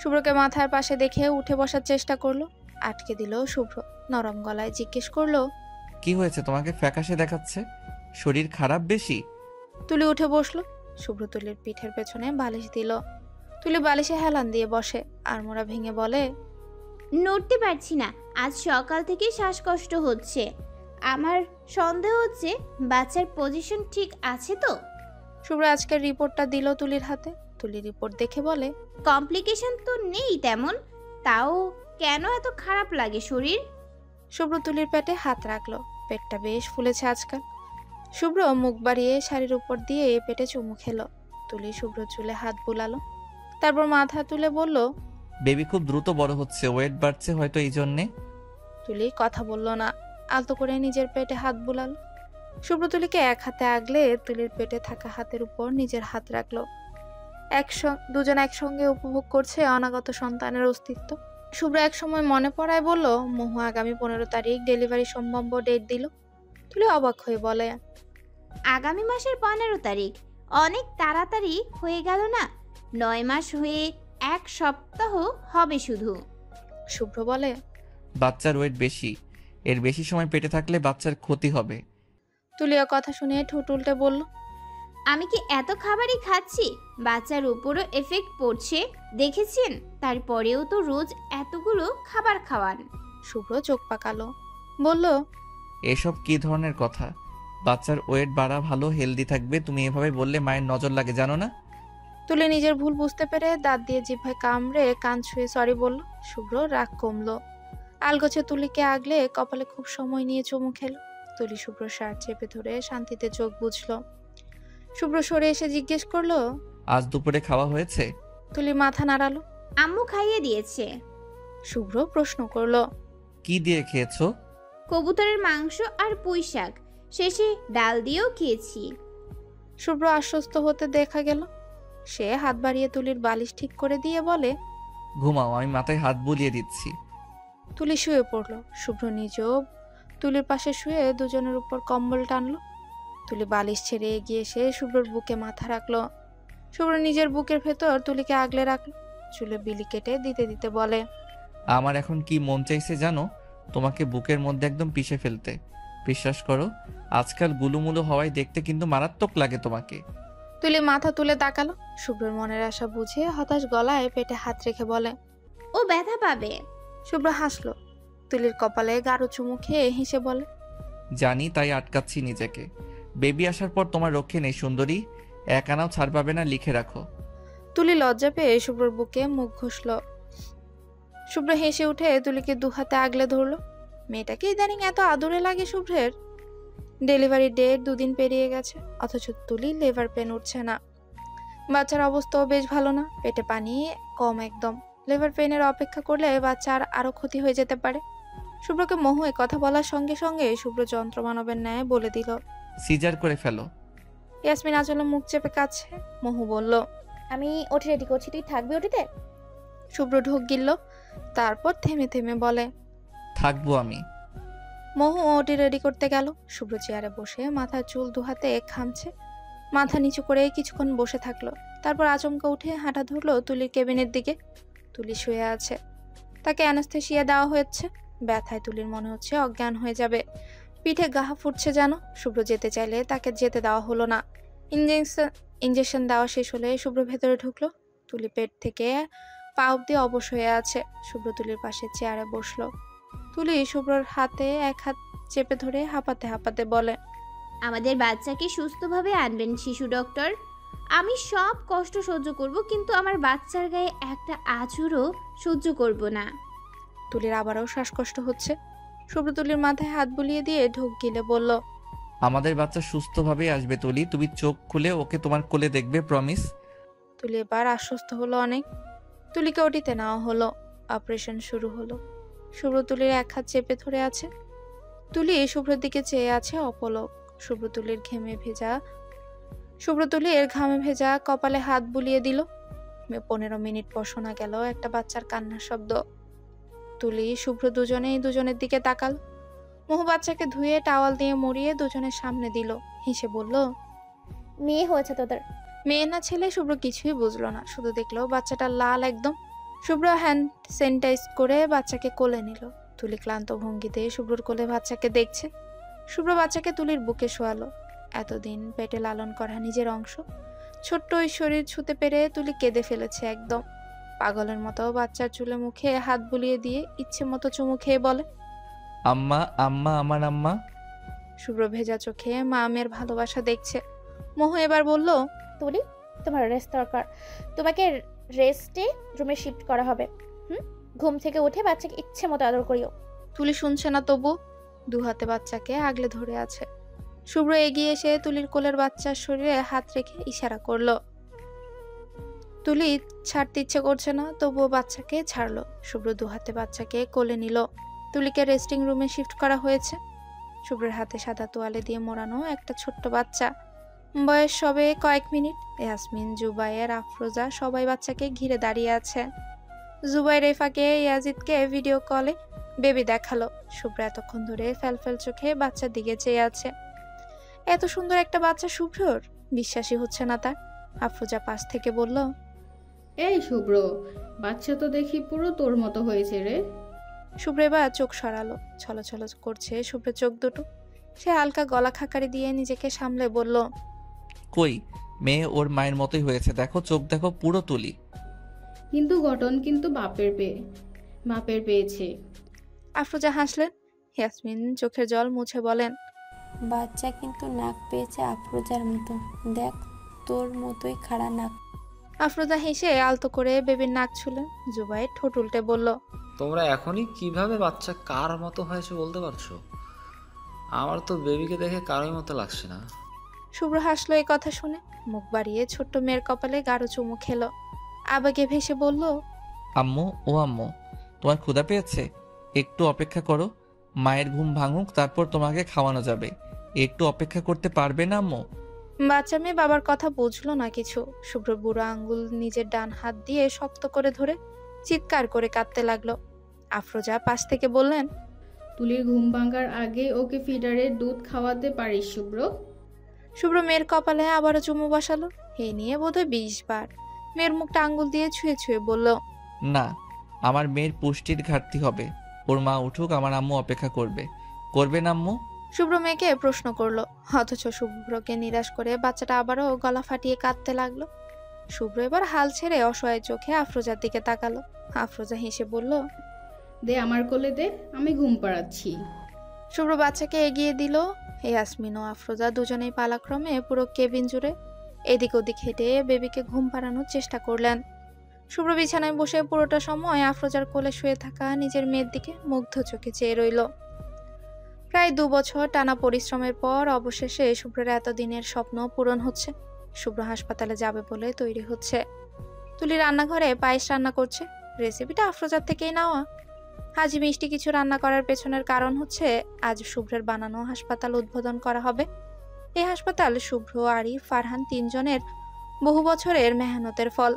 শুভ্রকে মাথার পাশে দেখে উঠে বসার চেষ্টা করলো। আটকে দিল শুভ্র। নরম গলায় জিজ্ঞেস করলো, কি হয়েছে তোমাকে ফ্যাকাশে দেখাচ্ছে? শরীর খারাপ বেশি? তুলি উঠে বসলো। শুভ্র তুলির পিঠের পেছনে বালিশ দিল। তুলি বালিশে হেলান দিয়ে বসে আড়মোড়া ভেঙে বলে, নড়তে পারছি না, আজ সকাল থেকে শ্বাসকষ্ট হচ্ছে। আমার সন্দেহ হচ্ছে বাচ্চার পজিশন ঠিক আছে তো? শুভ্র আজকের রিপোর্টটা দিল তুলির হাতে। তুলি রিপোর্ট দেখে বলে, কমপ্লিকেশন তো নেই তেমন, তাও কেন এত খারাপ লাগে শরীর? শুভ্র তুলির পেটে হাত রাখলো। পেটটা বেশ ফুলেছে আজকাল। শুভ্র মুখ বাড়িয়ে শাড়ির উপর দিয়ে পেটে চুমু খেলো। তুলি শুভ্র চুলে হাত বুলালো, তারপর মাথা তুলে বলল, বেবি খুব দ্রুত বড় হচ্ছে, ওয়েট বাড়ছে হয়তো এই জন্যে। তুলি কথা বলল না, আলতো করে নিজের পেটে হাত বুলালো। শুভ্র তুলিকে এক হাতে আগলে তুলির পেটে থাকা হাতের উপর নিজের হাত রাখলো। দুজন একসঙ্গে উপভোগ করছে অনাগত সন্তানের অস্তিত্ব। শুভ্র এক সময় মনে পড়ায় বলল, মোহু আগামী 15 তারিখ ডেলিভারি সম্ভাব্য ডেট দিল। তুলি অবাক হয়ে বলে, আগামী মাসের 15 তারিখ? অনেক তাড়াতাড়ি হয়ে গেল না? 9 মাস হয়ে 1 সপ্তাহ হবে শুধু। শুভ্র বলে, বাচ্চার ওয়েট বেশি, এর বেশি সময় পেটে থাকলে বাচ্চার ক্ষতি হবে। তুলিও কথা শুনে ঠোঁট উল্টে বলল, আমি কি এত খাবারই খাচ্ছি? বাচ্চার উপরও এফেক্ট পড়ছে দেখেছেন? তারপরেও তো রোজ এতগুলো খাবার খাওয়ান। শুভ্র চোখ পাকালো, বলল, এসব কি ধরনের কথা? বাচ্চার ওয়েট বাড়া ভালো, হেলদি থাকবে। তুমি এভাবে বললে মায়ের নজর লাগে জানো না? তুলি নিজের ভুল বুঝতে পেরে দাঁত দিয়ে জিভে কামড়ে কান ছুঁয়ে সরি বলল। শুভ্র রাগ কমলো। আলগোছে তুলিকে আগলে কপালে খুব সময় নিয়ে চুমু খেলো। তুলি শুভ্র শার্ট চেপে ধরে শান্তিতে চোখ বুঝলো। শুভ্র সরে এসে জিজ্ঞেস করলো, আজ দুপুরে খাওয়া হয়েছে? তুলি মাথা নাড়ালো। আম্মু খাইয়ে দিয়েছে। শুভ্র প্রশ্ন করলো, কি দিয়ে খেয়েছো? কবুতরের মাংস আর পুঁই শাক, শেষে ডাল দিয়েও খেয়েছি। শুভ্র আশ্বস্ত হতে দেখা গেল। সে হাত বাড়িয়ে তুলির বালিশ ঠিক করে দিয়ে বলে, ঘুমাও, আমি মাথায় হাত বুলিয়ে দিচ্ছি। তুলি শুয়ে পড়লো। শুভ্র নিজেও তুলির পাশে শুয়ে দুজনের উপর কম্বল টানলো। তুলি বালিশ ছেড়ে এগিয়ে এসে শুভ্রর বুকে মাথা রাখলো। শুভ্র নিজের বুকের ভেতর তুলিকে আগলে রাখলো। চুলে বিলি কেটে দিতে দিতে বলে, আমার এখন কি মন চাইছে জানো? তোমাকে বুকের মধ্যে একদম পিষে ফেলতে। বিশ্বাস করো, আজকাল গুলুমুলু হওয়ায় দেখতে কিন্তু মারাত্মক লাগে তোমাকে। তুলি মাথা তুলে তাকালো। শুভ্রের মনের আশা বুঝে হতাশ গলায় পেটে হাত রেখে বলে, ও ব্যথা পাবে। শুভ্র হাসলো। তুলির কপালে গাঢ় চুমু খেয়ে হেসে বলে, জানি, তাই আটকাচ্ছি নিজেকে। বেবি আসার পর তোমার রক্ষে নেই সুন্দরী, এক আনাও ছাড় পাবে না, লিখে রাখো। তুলি লজ্জা পেয়ে শুভ্রর বুকে মুখ ঘষল। শুভ্র হেসে উঠে তুলিকে দু হাতে আগলে ধরলো। মেয়েটাকে ইদানিং এত আদরে লাগে শুভ্রের। ডেলিভারি ডেট 2 দিন পেরিয়ে গেছে, অথচ তুলির লিভার পেন উঠছে না। বাচ্চার অবস্থাও বেশ ভালো না, পেটে পানি কম একদম। লিভার পেনের অপেক্ষা করলে বাচ্চার আরো ক্ষতি হয়ে যেতে পারে। শুভ্রকে মহু এ কথা বলার সঙ্গে সঙ্গে শুভ্র যন্ত্রমানবের ন্যায় বলে দিল। সিজার করে ফেলো। ইয়াসমিন আঁচলে মুখ চেপে কাছে। মহু বলল, আমি ওটি রেডি করছি, তুই থাকবি ওটিতে? শুভ্র ঢোক গিলল, তারপর থেমে থেমে বলে, থাকবো আমি। মহু ওটি রেডি করতে গেল। শুভ্র চেয়ারে বসে মাথার চুল দু হাতে খামছে, মাথা নিচু করে কিছুক্ষণ বসে থাকলো। তারপর আচমকা উঠে হাঁটা ধরলো তুলির কেবিনের দিকে। তুলি শুয়ে আছে, তাকে অ্যানাস্থেসিয়া দেওয়া হয়েছে। ব্যথায় তুলির মনে হচ্ছে অজ্ঞান হয়ে যাবে, পিঠে গা ফুটছে যেন। শুভ্র যেতে চাইলে তাকে যেতে দেওয়া হলো না। ইঞ্জেকশন দেওয়া শেষ হলে শুভ্র ভেতরে ঢুকলো। তুলি পেট থেকে পা অব্দি অবশ হয়ে আছে। শুভ্র তুলির পাশে চেয়ারে বসলো। তুলি শুভ্রর হাতে এক হাত চেপে ধরে হাঁপাতে হাঁপাতে বলে, আমাদের বাচ্চাকে সুস্থভাবে আনবেন শিশু ডক্টর। আমি সব কষ্ট সহ্য করব, কিন্তু আমার বাচ্চার গায়ে একটা আঁচড়ও সহ্য করব না। তুলির আবারও শ্বাসকষ্ট হচ্ছে। শুভ্র তুলির মাথায় হাত বুলিয়ে দিয়ে ঢোক গিলে বলল, আমাদের বাচ্চা সুস্থভাবেই আসবে তুলি, তুমি চোখ খুলে ওকে তোমার কোলে দেখবে, প্রমিস। তুলি এবার আশ্বস্ত হলো অনেক। তুলিকে ওটিতে নেওয়া হলো। অপারেশন শুরু হলো। শুভ্র তুলির এক হাত চেপে ধরে আছে। তুলি শুভ্রের দিকে চেয়ে আছে অপলক। শুভ্র তুলির ঘামে ভেজা কপালে হাত বুলিয়ে দিল। 15 মিনিট পর শোনা গেল একটা বাচ্চার কান্নার শব্দ। তুলি শুভ্র দুজনেই দুজনের দিকে তাকাল। মহু বাচ্চাকে ধুয়ে টাওয়াল দিয়ে মুড়িয়ে দুজনের সামনে দিল। হেসে বলল, মেয়ে হয়েছে তোদের? মেয়ে না ছেলে শুভ্র কিছুই বুঝলো না, শুধু দেখলো বাচ্চাটা লাল একদম। শুভ্র হ্যান্ড স্যানিটাইজ করে বাচ্চাকে কোলে নিল। তুলি ক্লান্ত ভঙ্গিতে শুভ্রর কোলে বাচ্চাকে দেখছে। শুভ্র বাচ্চাকে তুলির বুকে শোয়ালো। এতদিন পেটে লালন করা নিজের অংশ ছোট্ট ওই শরীর ছুঁতে পেরে তুলি কেঁদে ফেলেছে একদম। পাগলের মতো বাচ্চার চুলে মুখে হাত বুলিয়ে দিয়ে ইচ্ছে মতো চুমু খেয়ে বলে, আম্মা আম্মা আমার আম্মা। শুভ্র ভেজা চোখে মা মেয়ের ভালোবাসা দেখছে। মহু এবার বলল, তুলি, তোমার রেস্ট দরকার। তোমাকে রেস্টে রুমে শিফট করা হবে। ঘুম থেকে উঠে বাচ্চাকে ইচ্ছে মতো আদর করিও। তুলি শুনছে না, তবু দু হাতে বাচ্চাকে আগলে ধরে আছে। শুভ্র এগিয়ে এসে তুলির কোলের বাচ্চার শরীরে হাত রেখে ইশারা করলো। তুলি ছাড়তে ইচ্ছে করছে না, তবুও বাচ্চাকে ছাড়লো। শুভ্র দু হাতে বাচ্চাকে কোলে নিল। তুলিকে রেস্টিং রুমে শিফট করা হয়েছে। শুভ্রের হাতে সাদা তোয়ালে দিয়ে মোড়ানো একটা ছোট্ট বাচ্চা, বয়স সবে কয়েক মিনিট। ইয়াসমিন, জুবাইর, আফরোজা সবাই বাচ্চাকে ঘিরে দাঁড়িয়ে আছে। জুবাইর রেফাকে ইয়াজিদকে ভিডিও কলে বেবি দেখালো। শুভ্র এতক্ষণ ধরে ফ্যালফ্যাল চোখে বাচ্চার দিকে চেয়ে আছে। এত সুন্দর একটা বাচ্চা শুভ্রর, বিশ্বাসই হচ্ছে না তার। আফরোজা পাশ থেকে বলল, এই শুভ্র, বাচ্চা তো দেখি পুরো তোর মতো হয়েছে রে। শুভ্র এবার চোখ সরালো। ছলছল করছে শুভ্রের চোখ দুটো। সে হালকা গলা খাকারি দিয়ে নিজেকে সামলে বলল, কই, মেয়ে ওর মায়ের মতোই হয়েছে, দেখো চোখ দেখো, পুরো তুলি। কিন্তু গঠন কিন্তু বাপের পেয়েছে। আফরোজা হাসলেন। ইয়াসমিন চোখের জল মুছে বলেন, বাচ্চা কিন্তু নাক পেয়েছে আফরোজার মতো, দেখ তোর মতোই খাড়া নাক। আফরোজা হেসে আলতো করে বেবির নাক ছুলেন। জুবাইর ঠোঁট উল্টে বলল, তোমরা এখনই কিভাবে বাচ্চা কার মতো হয়েছে বলতে পারছো? আমার তো বেবিকে দেখে কারোই মতো লাগছে না। শুভ্র হাসলো এই কথা শুনে। মুখ বাড়িয়ে ছোট্ট মেয়ের কপালে গাঢ় চুমু খেলো। আবেগে ভেসে বলল, আম্মু ও আম্মু, তোমার ক্ষুধা পেয়েছে? একটু অপেক্ষা করো, মায়ের ঘুম ভাঙুক, তারপর তোমাকে খাওয়ানো যাবে। একটু অপেক্ষা করতে পারবে না আম্মু? বাচ্চা মেয়ে বাবার কথা বুঝলো না কিছু। শুভ্র বুড়ো আঙ্গুল নিজের ডান হাত দিয়ে শক্ত করে ধরে চিৎকার করে কাঁদতে লাগলো। আফরোজা পাশ থেকে বললেন, তুলির ঘুম ভাঙার আগে ওকে ফিডারের দুধ খাওয়াতে পারিস শুভ্র। শুভ্র মেয়ের কপালে আবারও চুমু বসালো। এই নিয়ে বোধহয় 20 বার। মেয়ের মুখটা আঙ্গুল দিয়ে ছুঁয়ে ছুঁয়ে বলল, না, আমার মেয়ের পুষ্টির ঘাটতি হবে। ওর মা উঠুক, আমার আম্মু অপেক্ষা করবে। করবেন আম্মু? শুভ্র মেয়েকে প্রশ্ন করলো। অথচ শুভ্রকে নিরাশ করে বাচ্চাটা আবারও গলা ফাটিয়ে কাঁদতে লাগলো। শুভ্র এবার হাল ছেড়ে অসহায় চোখে আফরোজার দিকে তাকালো। আফরোজা হেসে বলল, দে আমার কোলে দে, আমি ঘুম পাড়াচ্ছি। শুভ্র বাচ্চাকে এগিয়ে দিল। ইয়াসমিন ও আফরোজা দুজনেই পালাক্রমে পুরো কেবিন জুড়ে এদিক ওদিক হেঁটে বেবিকে ঘুম পাড়ানোর চেষ্টা করলেন। শুভ্র বিছানায় বসে পুরোটা সময় আফরোজার কোলে শুয়ে থাকা নিজের মেয়ের দিকে মুগ্ধ চোখে চেয়ে রইল। প্রায় 2 বছর টানা পরিশ্রমের পর অবশেষে শুভ্রের এতদিনের স্বপ্ন পূরণ হচ্ছে। শুভ্র হাসপাতালে যাবে বলে তৈরি হচ্ছে। তুলি রান্নাঘরে পায়েস রান্না করছে। রেসিপিটা আফরোজার থেকেই নেওয়া। আজ মিষ্টি কিছু রান্না করার পেছনের কারণ হচ্ছে আজ শুভ্রের বানানো হাসপাতাল উদ্বোধন করা হবে। এই হাসপাতাল শুভ্র, আরিফ, ফারহান 3 জনের বহু বছরের মেহনতের ফল।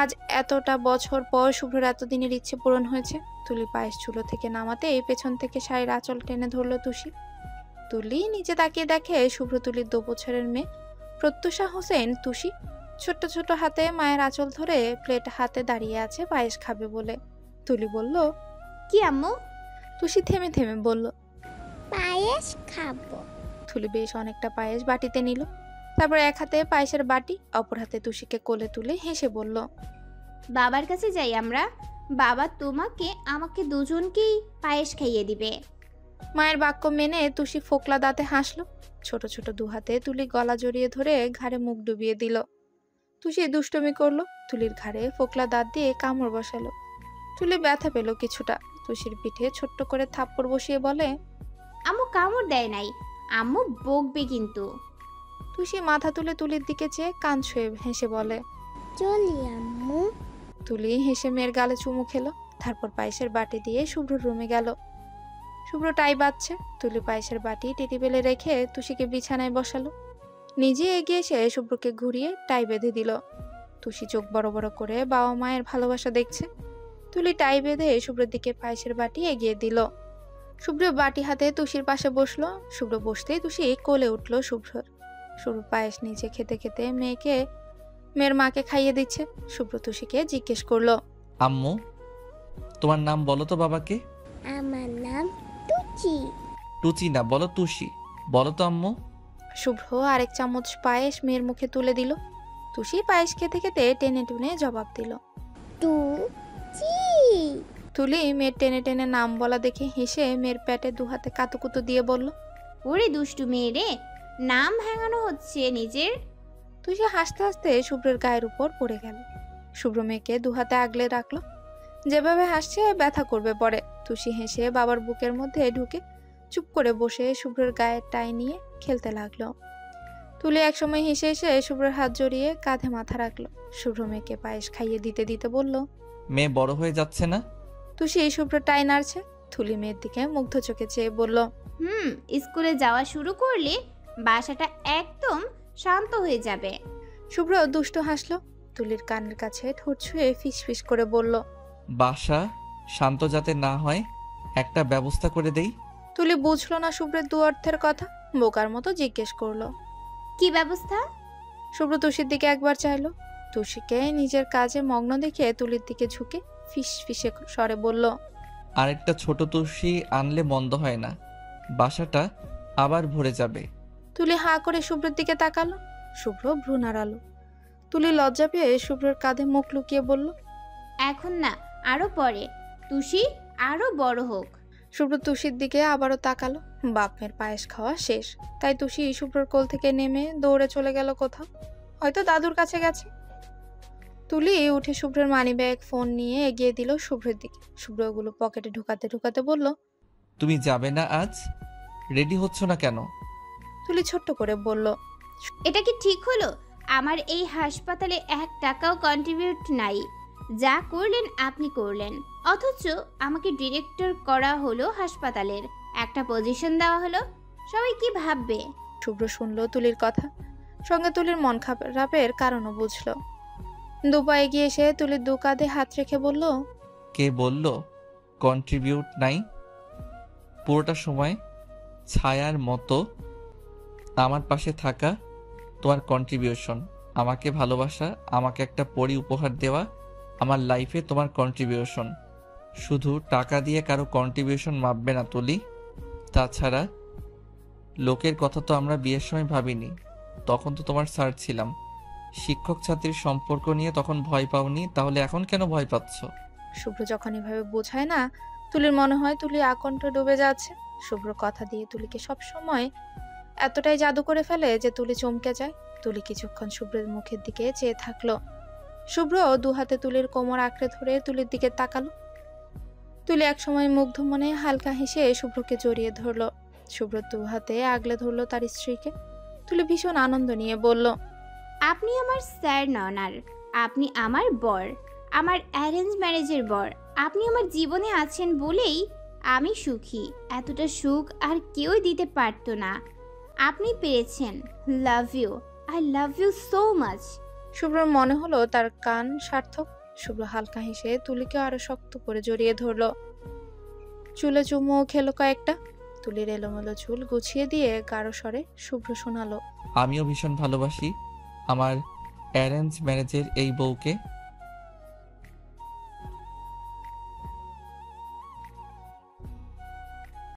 আজ এতটা বছর পর শুভ্রের এতদিনের ইচ্ছে পূরণ হয়েছে। তুলি পায়েস চুলো থেকে নামাতে পেছন থেকে শাড়ির আঁচল টেনে ধরল তুষি। তুলি নিচে তাকিয়ে দেখে শুভ্র তুলির 2 বছরের মেয়ে প্রত্যুষা হোসেন তুষি ছোট্ট ছোট হাতে মায়ের আঁচল ধরে প্লেট হাতে দাঁড়িয়ে আছে পায়েস খাবে বলে। তুলি বলল, কি আম্মু? তুষি থেমে থেমে বলল, পায়েস খাবো। তুলি বেশ অনেকটা পায়েস বাটিতে নিল। তারপর এক হাতে পায়েসের বাটি, অপর হাতে তুষিকে কোলে তুলে হেসে বলল, বাবার কাছে যাই আমরা, বাবা তোমাকে আমাকে দুজনকেই পায়েস খাইয়ে দিবে। মায়ের বাক্য মেনে তুষি ফোকলা দাঁতে হাসলো। ছোট ছোট 2 হাতে তুলি গলা জড়িয়ে ধরে ঘাড়ে মুখ ডুবিয়ে দিল। তুষি দুষ্টুমি করলো, তুলির ঘাড়ে ফোকলা দাঁত দিয়ে কামড় বসালো। তুলি ব্যথা পেল কিছুটা। তুষির পিঠে ছোট্ট করে থাপ্পড় বসিয়ে বলে, আম্মু কামড় দেয় নাই, আম্মু বকবে কিন্তু। তুষি মাথা তুলে তুলির দিকে চেয়ে কান ছুঁয়ে হেসে বলে, চলি আম্মু। তুলি হেসে মেয়ের গালে চুমু খেলো। তারপর পায়েসের বাটি দিয়ে শুভ্রর রুমে গেল। শুভ্র টাই বাঁধছে। তুলি পায়েসের বাটি টেবিলে রেখে তুষিকে বিছানায় বসালো। নিজে এগিয়ে এসে শুভ্রকে ঘুরিয়ে টাই বেঁধে দিল। তুষি চোখ বড় বড় করে বাবা মায়ের ভালোবাসা দেখছে। তুলি টাই বেঁধে শুভ্রের দিকে পায়েসের বাটি এগিয়ে দিল। শুভ্র বাটি হাতে তুষির পাশে বসলো। শুভ্র বসতেই তুষি কোলে উঠল শুভ্রর। শুভ্র পায়েস নিচে খেতে খেতে মেয়ের মাকে খাইয়ে দিচ্ছে। শুভ্র তুষিকে জিজ্ঞেস করলো, আম্মু, তোমার নাম বলো তো বাবাকে। আমার নাম টুচি। টুচি না, বলো তুষি। বলো তো আম্মু। শুভ্র আরেক চামচ পায়েস মেয়ের মুখে তুলে দিল। তুষি পায়েস খেতে খেতে টেনে টুনে জবাব দিল, টুচি। তুলি মেয়ের টেনে টেনে নাম বলা দেখে হেসে মেয়ের পেটে 2 হাতে কাতুকুতু দিয়ে বলল, ওরে দুষ্টু মেয়ে রে, নাম ভাঙানো হচ্ছে নিজের। তুষি হাসতে হাসতে শুভ্রের গায়ের উপর পড়ে গেল। শুভ্র মেয়েকে 2 হাতে আগলে রাখলো। যেভাবে হাসছে ব্যথা করবে পরে। তুষি হেসে বাবার বুকের মধ্যে ঢুকে চুপ করে বসে শুভ্রের গায়ের টাই নিয়ে খেলতে লাগলো। তুলি একসময় হেসে হেসে শুভ্রের হাত জড়িয়ে কাঁধে মাথা রাখলো। শুভ্র মেয়েকে পায়েস খাইয়ে দিতে দিতে বলল, মেয়ে বড় হয়ে যাচ্ছে না? তুষি শুভ্র টাই নাড়ছে। তুলি মেয়ের দিকে মুগ্ধ চোখে চেয়ে বলল, স্কুলে যাওয়া শুরু করলে বাসাটা একদম শান্ত হয়ে যাবে। শুভ্র দুষ্ট হাসলো। তুলির কানের কাছে ঠোঁট ছুঁয়ে ফিস ফিস করে বলল, বাসা শান্ত যাতে না হয় একটা ব্যবস্থা করে দেই। তুলি বুঝলো না শুভ্রের 2 অর্থের কথা। বোকার মতো জিজ্ঞেস করলো, কি ব্যবস্থা? শুভ্র তুষির দিকে একবার চাইলো। তুষিকে নিজের কাজে মগ্ন দেখে তুলির দিকে ঝুঁকে ফিস ফিসে স্বরে বলল, আরেকটা ছোট তুলসী আনলে মন্দ হয় না, বাসাটা আবার ভরে যাবে। তুলি হাঁ করে শুভ্রের দিকে তাকালো। শুভ্র ভ্রু নাড়ালো। তুলি লজ্জা পেয়ে শুভ্রের কাঁধে মুখ লুকিয়ে বলল, এখন না, আরো পরে, তুষি আরো বড় হোক। শুভ্র তুষির দিকে আবারও তাকালো। বাপের পায়েস খাওয়া শেষ, তাই তুষি শুভ্রর কোল থেকে নেমে দৌড়ে চলে গেল কোথাও, হয়তো দাদুর কাছে গেছে। তুলি উঠে শুভ্রের মানিব্যাগ ফোন নিয়ে এগিয়ে দিল শুভ্রের দিকে। শুভ্র ওগুলো পকেটে ঢুকাতে ঢুকাতে বলল, তুমি যাবে না আজ? রেডি হচ্ছ না কেন? তুলি ছোট্ট করে বলল, এটা কি ঠিক হলো? আমার এই হাসপাতালে 1 টাকাও কন্ট্রিবিউট নাই। যা করলেন আপনি করলেন, অথচ আমাকে ডিরেক্টর করা হলো হাসপাতালের, একটা পজিশন দেওয়া হলো। সবাই কি ভাববে? শুভ্র শুনলো তুলির কথা, সঙ্গে তুলির মন খারাপের কারণও বুঝলো। দুপা এগিয়ে এসে তুলির 2 কাঁধে হাত রেখে বলল, কে বলল কন্ট্রিবিউট নাই? পুরোটা সময় ছায়ার মতো আমার পাশে থাকা তোমার কন্ট্রিবিউশন, আমাকে ভালোবাসা, আমাকে একটা পরি উপহার দেওয়া, আমার লাইফে তোমার কন্ট্রিবিউশন। শুধু টাকা দিয়ে কারো কন্ট্রিবিউশন মাপবে না তুলি। তাছাড়া লোকের কথা তো আমরা বিয়ের সময় ভাবিনি, তখন তো তোমার স্যার ছিলাম। শিক্ষক ছাত্রীর সম্পর্ক নিয়ে তখন ভয় পাওনি, তাহলে এখন কেন ভয় পাচ্ছ? শুভ্র যখন এভাবে বোঝায় না, তুলির মনে হয় তুলি আকণ্ঠ ডুবে যাচ্ছে। শুভ্র কথা দিয়ে তুলিকে সব সময় এতটাই জাদু করে ফেলে যে তুলি চমকে যায়। তুলি কিছুক্ষণ শুভ্রের মুখের দিকে চেয়ে থাকলো। শুভ্র দু হাতে তুলির কোমর আঁকড়ে ধরে তুলির দিকে তাকালো। তুলি একসময় মুগ্ধ মনে হালকা হেসে শুভ্রকে জড়িয়ে ধরলো। শুভ্র দু হাতে আগলে ধরলো তার স্ত্রীকে। তুলি ভীষণ আনন্দ নিয়ে বলল, আপনি আমার স্যার নন, আর আপনি আমার বর, আমার অ্যারেঞ্জ ম্যারেজের বর। আপনি আমার জীবনে আছেন বলেই আমি সুখী। এতটা সুখ আর কেউই দিতে পারতো না। আপনি পেরেছেন। Love you, I love you so much. শুভ্রর মনে হলো তার কান সার্থক। শুভ্র হালকা হেসে তুলিকে আরো শক্ত করে জড়িয়ে ধরলো। চুলে চুমু খেলো কয়েকটা। তুলির এলোমেলো চুল গুছিয়ে দিয়ে গাঢ় স্বরে শুভ্র শোনালো, আমিও ভীষণ ভালোবাসি আমার অ্যারেঞ্জ ম্যারেজের এই বউকে।